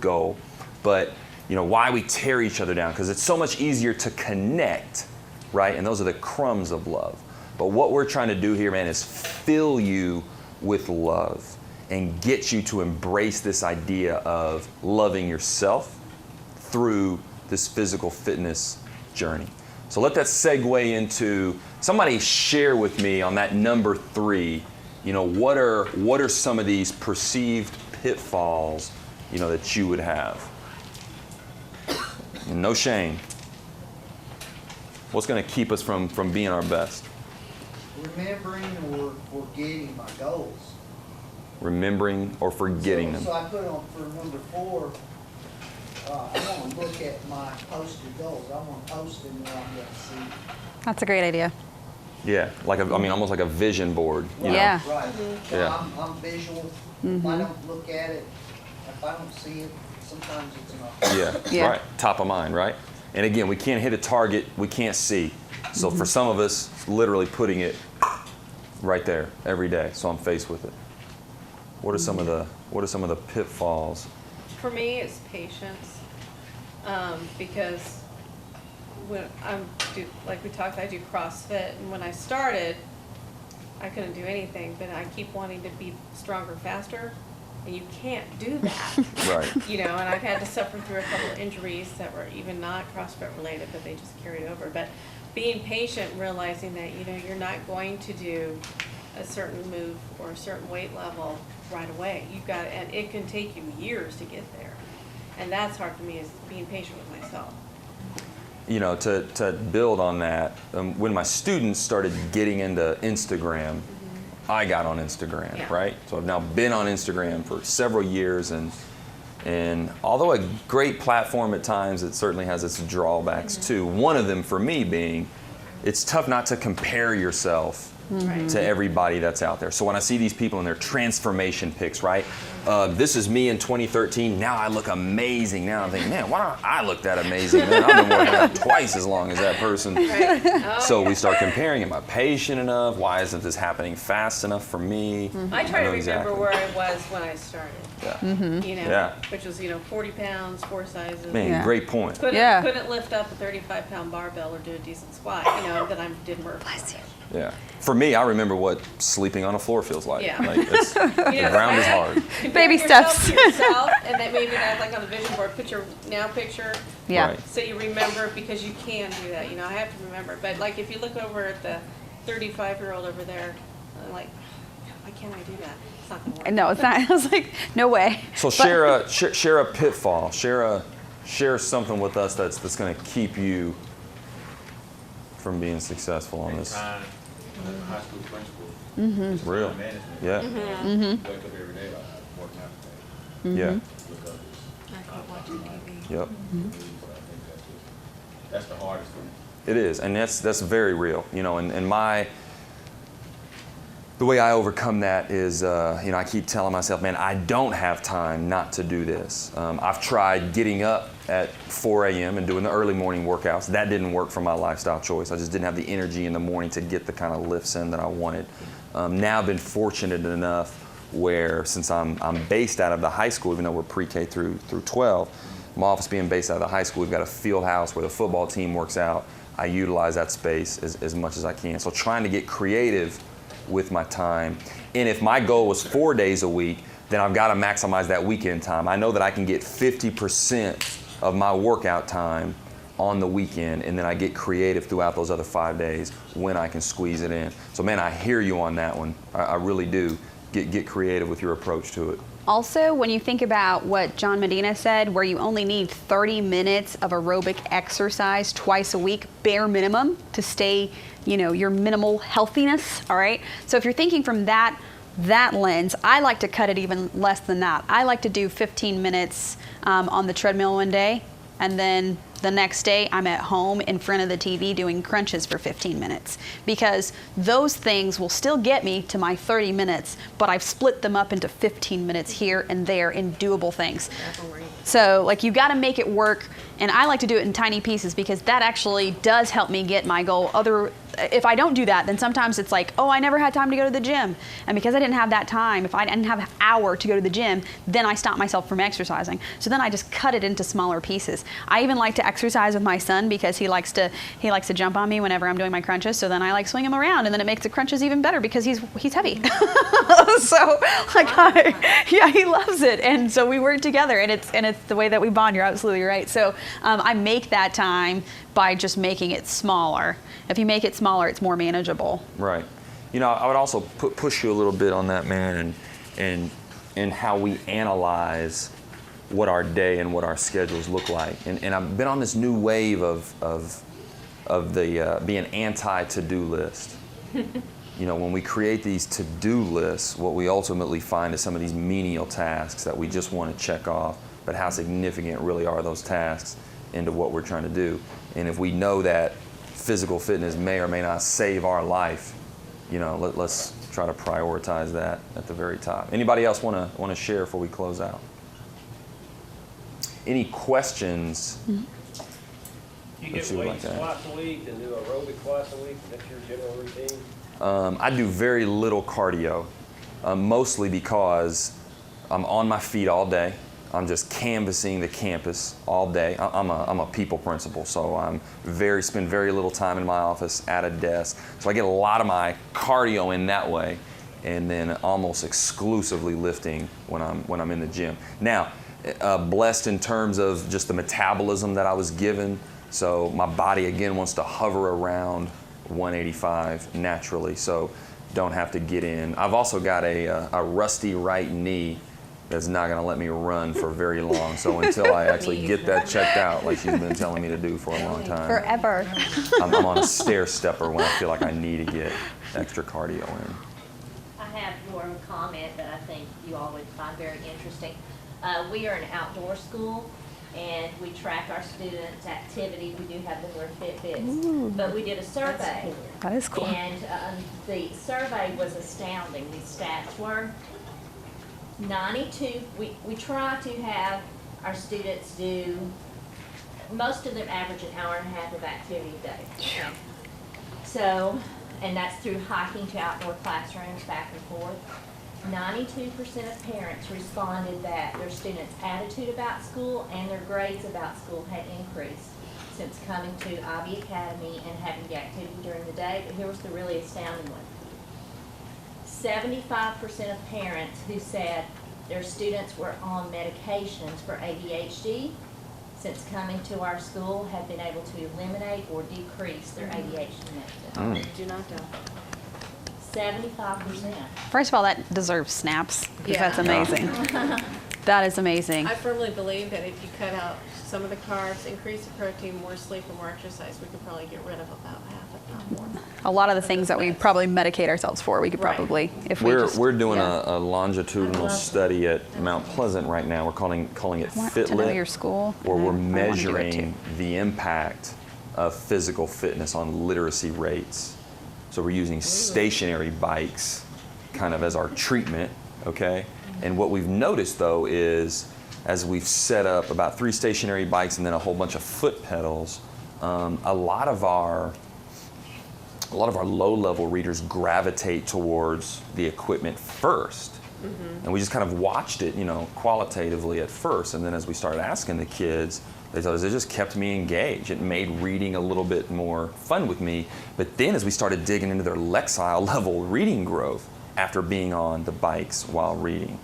[SPEAKER 2] goal. But, why we tear each other down? Because it's so much easier to connect, right? And those are the crumbs of love. But what we're trying to do here, man, is fill you with love and get you to embrace this idea of loving yourself through this physical fitness journey. So let that segue into, somebody share with me on that number 3, what are some of these perceived pitfalls, that you would have? And no shame. What's going to keep us from being our best?
[SPEAKER 5] Remembering or forgetting my goals.
[SPEAKER 2] Remembering or forgetting them.
[SPEAKER 5] So I put on for number 4, I want to look at my posted goals. I want to post them where I'm going to see.
[SPEAKER 3] That's a great idea.
[SPEAKER 2] Yeah, almost like a vision board. You know?
[SPEAKER 3] Yeah.
[SPEAKER 5] Right. So
[SPEAKER 2] Yeah.
[SPEAKER 5] I'm visual. If I don't look at it, if I don't see it, sometimes it's enough.
[SPEAKER 2] Yeah,
[SPEAKER 3] Yeah.
[SPEAKER 2] right. Top of mind, right? And again, we can't hit a target we can't see. So for some of us, it's literally putting it right there every day. So I'm faced with it. What are some of the pitfalls?
[SPEAKER 4] For me, it's patience, because when like we talked, I do CrossFit, and when I started, I couldn't do anything, but I keep wanting to be stronger, faster, and you can't do that.
[SPEAKER 2] Right.
[SPEAKER 4] And I've had to suffer through a couple of injuries that were even not CrossFit related, but they just carried over. But being patient, realizing that you're not going to do a certain move or a certain weight level right away. And it can take you years to get there. And that's hard for me, is being patient with myself.
[SPEAKER 2] To build on that, when my students started getting into Instagram, I got on Instagram,
[SPEAKER 4] Yeah.
[SPEAKER 2] right? So I've now been on Instagram for several years, and although a great platform at times, it certainly has its drawbacks too. One of them for me being, it's tough not to compare yourself
[SPEAKER 4] Right.
[SPEAKER 2] to everybody that's out there. So when I see these people in their transformation pics, right? This is me in 2013. Now I look amazing. Now I'm thinking, man, why don't I look that amazing? Man, I've been working out twice as long as that person.
[SPEAKER 4] Right. Oh,
[SPEAKER 2] So
[SPEAKER 4] yeah.
[SPEAKER 2] we start comparing. Am I patient enough? Why isn't this happening fast enough for me?
[SPEAKER 4] I try to
[SPEAKER 2] know
[SPEAKER 4] remember
[SPEAKER 2] exactly.
[SPEAKER 4] where I was when I started.
[SPEAKER 2] Yeah.
[SPEAKER 4] You know,
[SPEAKER 2] Yeah.
[SPEAKER 4] which was 40 pounds, 4 sizes.
[SPEAKER 2] Man,
[SPEAKER 1] Yeah.
[SPEAKER 2] great point.
[SPEAKER 4] Couldn't lift up a 35-pound barbell or do a decent squat. That I did work. Bless you.
[SPEAKER 2] Yeah. For me, I remember what sleeping on a floor feels like.
[SPEAKER 4] Yeah.
[SPEAKER 2] Like the ground is hard.
[SPEAKER 6] Baby steps.
[SPEAKER 4] Yourself, and then maybe that's like on the vision board. Put your now picture.
[SPEAKER 6] Yeah.
[SPEAKER 2] Right.
[SPEAKER 4] So you remember, because you can do that. I have to remember. But like if you look over at the 35-year-old over there, I'm like, why can't I do that? It's not gonna work.
[SPEAKER 6] No, it's not. I was like, no way.
[SPEAKER 2] So share a pitfall. Share something with us that's going to keep you from being successful on this.
[SPEAKER 8] Time, high school principal.
[SPEAKER 2] Real.
[SPEAKER 8] Management.
[SPEAKER 2] Yeah.
[SPEAKER 8] Wake up every day like I'm working out today.
[SPEAKER 2] Yeah.
[SPEAKER 8] Look up this.
[SPEAKER 2] Yep.
[SPEAKER 8] So I think that's the hardest for me.
[SPEAKER 2] It is, and that's very real. And the way I overcome that is, I keep telling myself, man, I don't have time not to do this. I've tried getting up at 4 a.m. and doing the early morning workouts. That didn't work for my lifestyle choice. I just didn't have the energy in the morning to get the kind of lifts in that I wanted. Now I've been fortunate enough where, since I'm based out of the high school, even though we're pre-K through 12, my office being based out of the high school, we've got a field house where the football team works out. I utilize that space as much as I can. So trying to get creative with my time. And if my goal was 4 days a week, then I've got to maximize that weekend time. I know that I can get 50% of my workout time on the weekend, and then I get creative throughout those other 5 days when I can squeeze it in. So man, I hear you on that one. I really do. Get creative with your approach to it.
[SPEAKER 6] Also, when you think about what John Medina said, where you only need 30 minutes of aerobic exercise twice a week, bare minimum, to stay, your minimal healthiness, all right? So if you're thinking from that lens, I like to cut it even less than that. I like to do 15 minutes on the treadmill one day, and then the next day I'm at home in front of the TV doing crunches for 15 minutes, because those things will still get me to my 30 minutes, but I've split them up into 15 minutes here and there in doable things. So you got to make it work, and I like to do it in tiny pieces because that actually does help me get my goal. If I don't do that, then sometimes it's like, oh, I never had time to go to the gym. And because I didn't have that time, if I didn't have an hour to go to the gym, then I stop myself from exercising. So then I just cut it into smaller pieces. I even like to exercise with my son because he likes to jump on me whenever I'm doing my crunches. So then I swing him around, and then it makes the crunches even better because he's heavy. So he loves it, and so we work together, and it's the way that we bond. You're absolutely right. So I make that time by just making it smaller. If you make it smaller, it's more manageable.
[SPEAKER 2] Right. I would also push you a little bit on that, man, and how we analyze what our day and what our schedules look like. And I've been on this new wave of the being anti-to-do list. When we create these to-do lists, what we ultimately find is some of these menial tasks that we just want to check off, but how significant really are those tasks into what we're trying to do. And if we know that physical fitness may or may not save our life, let's try to prioritize that at the very top. Anybody else want to share before we close out? Any questions?
[SPEAKER 9] You get weights twice a week and do aerobic twice a week. That's your general routine?
[SPEAKER 2] I do very little cardio, mostly because I'm on my feet all day. I'm just canvassing the campus all day. I'm a people principal, so I'm spend very little time in my office at a desk. So I get a lot of my cardio in that way, and then almost exclusively lifting when I'm in the gym. Now, blessed in terms of just the metabolism that I was given. So my body again wants to hover around 185 naturally, so don't have to get in. I've also got a rusty right knee that's not going to let me run for very long. So until I actually get that checked out, like she's been telling me to do for a long time.
[SPEAKER 6] Forever.
[SPEAKER 2] I'm on a stair stepper when I feel like I need to get extra cardio in.
[SPEAKER 10] I have one comment that I think you all would find very interesting. We are an outdoor school, and we track our students' activity. We do have them wear Fitbits, but we did a survey.
[SPEAKER 1] That is cool.
[SPEAKER 10] And the survey was astounding. These stats were 92. We try to have our students do, most of them average an hour and a half of activity a day. Okay? So, and that's through hiking to outdoor classrooms back and forth. 92% of parents responded that their students' attitude about school and their grades about school had increased since coming to Ivy Academy and having the activity during the day. But here was the really astounding one. 75% of parents who said their students were on medications for ADHD since coming to our school have been able to eliminate or decrease their ADHD medicine.
[SPEAKER 4] Do not doubt.
[SPEAKER 10] 75%.
[SPEAKER 3] First of all, that deserves snaps, because
[SPEAKER 4] Yeah.
[SPEAKER 3] that's amazing. That is amazing.
[SPEAKER 4] I firmly believe that if you cut out some of the carbs, increase the protein, more sleep, and more exercise, we could probably get rid of about half, if not more.
[SPEAKER 3] A lot of the things that we probably medicate ourselves for, we could
[SPEAKER 4] Right.
[SPEAKER 3] probably, if we just...
[SPEAKER 2] We're doing
[SPEAKER 3] yeah.
[SPEAKER 2] a longitudinal study at Mount Pleasant right now. We're calling it
[SPEAKER 3] I want to know your
[SPEAKER 2] FitLit,
[SPEAKER 3] school.
[SPEAKER 2] where we're
[SPEAKER 3] and I wanna do it
[SPEAKER 2] measuring
[SPEAKER 3] too.
[SPEAKER 2] the impact of physical fitness on literacy rates. So we're using stationary bikes kind of as our treatment, okay? And what we've noticed though is, as we've set up about 3 stationary bikes and then a whole bunch of foot pedals, a lot of our low-level readers gravitate towards the equipment first. And we just kind of watched it, qualitatively at first, and then as we started asking the kids, they told us it just kept me engaged. It made reading a little bit more fun with me. But then as we started digging into their Lexile level reading growth after being on the bikes while reading.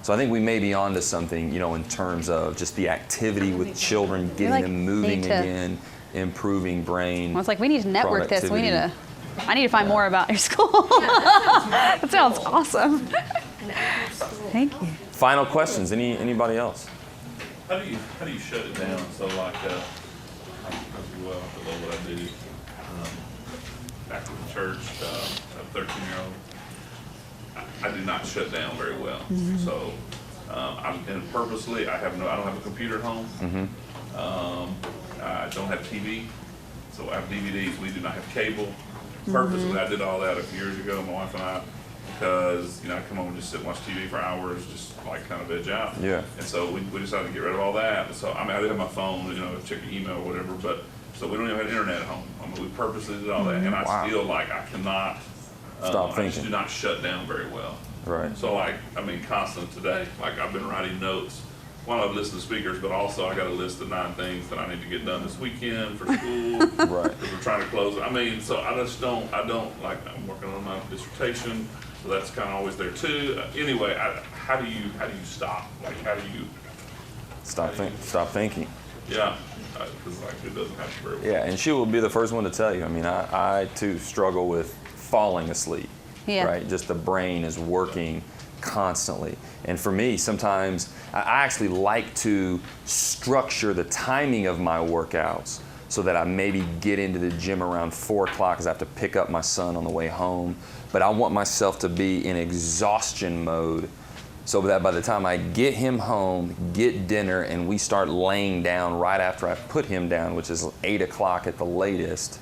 [SPEAKER 2] So I think we may be onto something, in terms of just the activity with children, getting them moving again, improving brain.
[SPEAKER 3] I was like, we need to network this. We need
[SPEAKER 2] productivity.
[SPEAKER 3] to, I need to find more about your school. That sounds awesome. Thank you.
[SPEAKER 2] Final questions, anybody else?
[SPEAKER 11] How do you shut it down? So like, as well, I love what I do. Back in the church, a 13-year-old, I do not shut down very well. So and purposely, I don't have a computer at home. I don't have TV, so I have DVDs. We do not have cable. Purposely, I did all that a few years ago, my wife and I, because I come home and just sit and watch TV for hours, just like kind of veg out. Yeah. And so we decided to get rid of all that. So I do have my phone, check your email or whatever, but so we don't even have internet at home. We purposely did all that, and I feel like I cannot
[SPEAKER 2] Stop thinking.
[SPEAKER 11] I just do not shut down very well.
[SPEAKER 2] Right.
[SPEAKER 11] So constant today, I've been writing notes while I've listened to speakers, but also I got a list of 9 things that I need to get done this weekend for school. Right. Because we're trying to close it. So I'm working on my dissertation, so that's kind of always there too. Anyway, how do you stop? How do you
[SPEAKER 2] stop thinking?
[SPEAKER 11] Yeah, because it doesn't happen very well.
[SPEAKER 2] Yeah, and she will be the first one to tell you. I too struggle with falling asleep. Yeah. Right? Just the brain is working constantly. And for me, sometimes I actually like to structure the timing of my workouts so that I maybe get into the gym around 4 o'clock because I have to pick up my son on the way home. But I want myself to be in exhaustion mode so that by the time I get him home, get dinner, and we start laying down right after I put him down, which is 8 o'clock at the latest,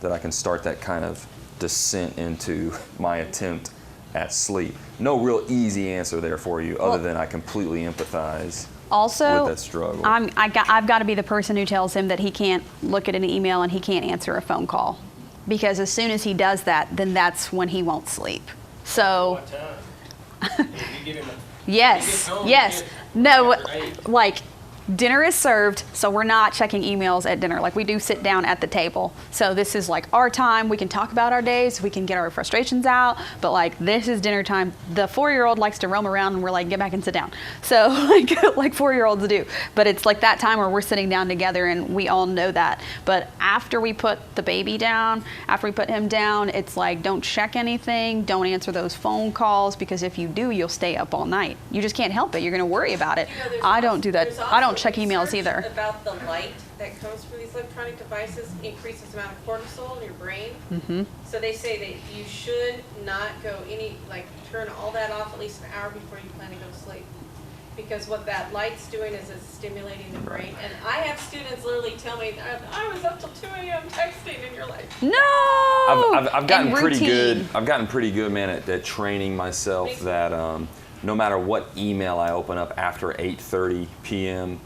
[SPEAKER 2] that I can start that kind of descent into my attempt at sleep. No real easy answer there for you, other than I completely empathize
[SPEAKER 3] also,
[SPEAKER 2] with that struggle.
[SPEAKER 3] I've got to be the person who tells him that he can't look at an email and he can't answer a phone call. Because as soon as he does that, then that's when he won't sleep. So,
[SPEAKER 9] What time? You give him
[SPEAKER 3] yes. No, dinner is served, so we're not checking emails at dinner. We do sit down at the table. So this is our time. We can talk about our days. We can get our frustrations out. But this is dinner time. The 4-year-old likes to roam around, and we're get back and sit down. So like 4-year-olds do. But it's that time where we're sitting down together, and we all know that. But after we put the baby down, after we put him down, it's don't check anything. Don't answer those phone calls, because if you do, you'll stay up all night. You just can't help it. You're going to worry about it. I don't do that. I don't check emails either.
[SPEAKER 4] About the light that comes from these electronic devices increases the amount of cortisol in your brain. So they say that you should not go turn all that off at least an hour before you plan to go to sleep. because what that light's doing is it's stimulating the brain. And I have students literally tell me, I was up till 2 a.m. texting, and you're like,
[SPEAKER 3] no.
[SPEAKER 2] I've gotten
[SPEAKER 3] And
[SPEAKER 2] pretty good.
[SPEAKER 3] routine.
[SPEAKER 2] I've gotten pretty good, man, at training myself that no matter what email I open up after 8:30 p.m.,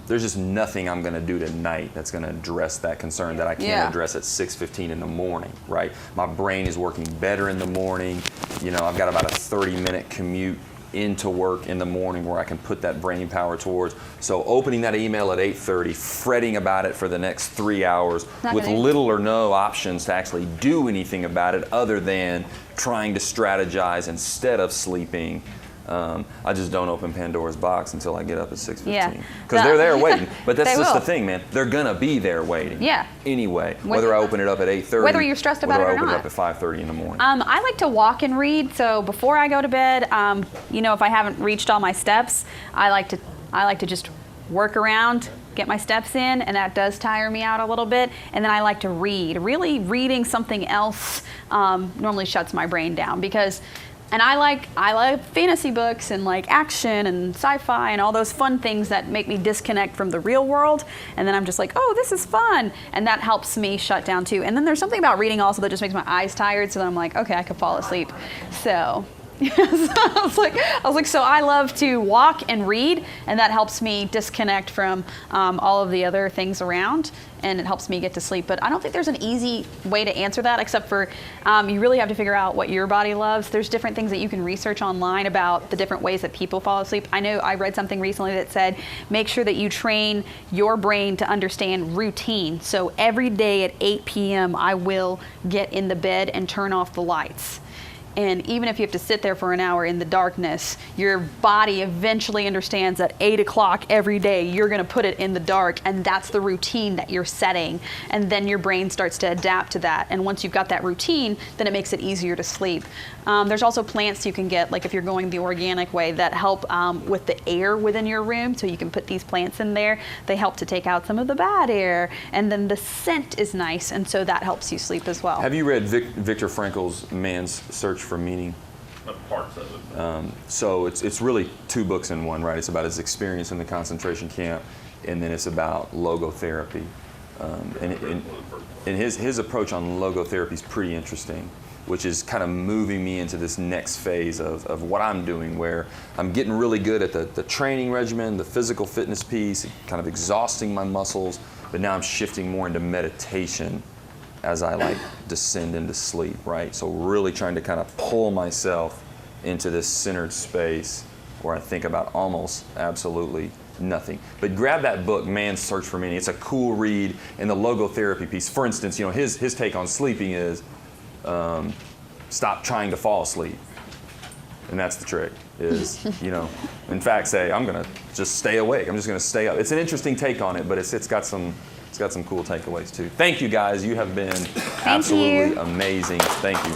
[SPEAKER 2] there's just nothing I'm going to do tonight that's going to address that concern that I can't address at 6:15 in the morning, right? My brain is working better in the morning. You know, I've got about a 30-minute commute into work in the morning where I can put that brain power towards. So opening that email at 8:30, fretting about it for the next 3 hours with little or no options to actually do anything about it other than trying to strategize instead of sleeping. I just don't open Pandora's box until I get up at 6:15. Because they're there waiting. But that's just the thing, man. They're going to be there waiting.
[SPEAKER 3] Yeah.
[SPEAKER 2] Anyway, whether I open it up at 8:30,
[SPEAKER 3] whether you're stressed about it or
[SPEAKER 2] whether I open
[SPEAKER 3] not.
[SPEAKER 2] it up at 5:30 in the morning.
[SPEAKER 3] I like to walk and read. So before I go to bed, you know, if I haven't reached all my steps, I like to just work around, get my steps in, and that does tire me out a little bit. And then I like to read. Really, reading something else normally shuts my brain down because. And I like fantasy books and like action and sci-fi and all those fun things that make me disconnect from the real world. And then I'm just like, oh, this is fun. And that helps me shut down too. And then there's something about reading also that just makes my eyes tired. So then I'm like, okay, I could fall asleep. So I was like, so I love to walk and read, and that helps me disconnect from all of the other things around, and it helps me get to sleep. But I don't think there's an easy way to answer that, except for you really have to figure out what your body loves. There's different things that you can research online about the different ways that people fall asleep. I know I read something recently that said, make sure that you train your brain to understand routine. So every day at 8 p.m., I will get in the bed and turn off the lights. And even if you have to sit there for an hour in the darkness, your body eventually understands that 8 o'clock every day, you're going to put it in the dark, and that's the routine that you're setting. And then your brain starts to adapt to that. And once you've got that routine, then it makes it easier to sleep. There's also plants you can get, like if you're going the organic way, that help with the air within your room. So you can put these plants in there. They help to take out some of the bad air. And then the scent is nice, and so that helps you sleep as well.
[SPEAKER 2] Have you read Viktor Frankl's Man's Search for Meaning?
[SPEAKER 11] Parts of it.
[SPEAKER 2] So it's really 2 books in one, right? It's about his experience in the concentration camp, and then it's about logotherapy. And his approach on logotherapy is pretty interesting, which is kind of moving me into this next phase of what I'm doing, where I'm getting really good at the training regimen, the physical fitness piece, kind of exhausting my muscles, but now I'm shifting more into meditation as I descend into sleep, right? So really trying to kind of pull myself into this centered space where I think about almost absolutely nothing. But grab that book, Man's Search for Meaning. It's a cool read. And the logotherapy piece, for instance, you know, his take on sleeping is stop trying to fall asleep. And that's the trick, is, you know, in fact, say, I'm going to just stay awake. I'm just going to stay up. It's an interesting take on it, but it's got some cool takeaways too. Thank you guys. You have been absolutely amazing. Thank you.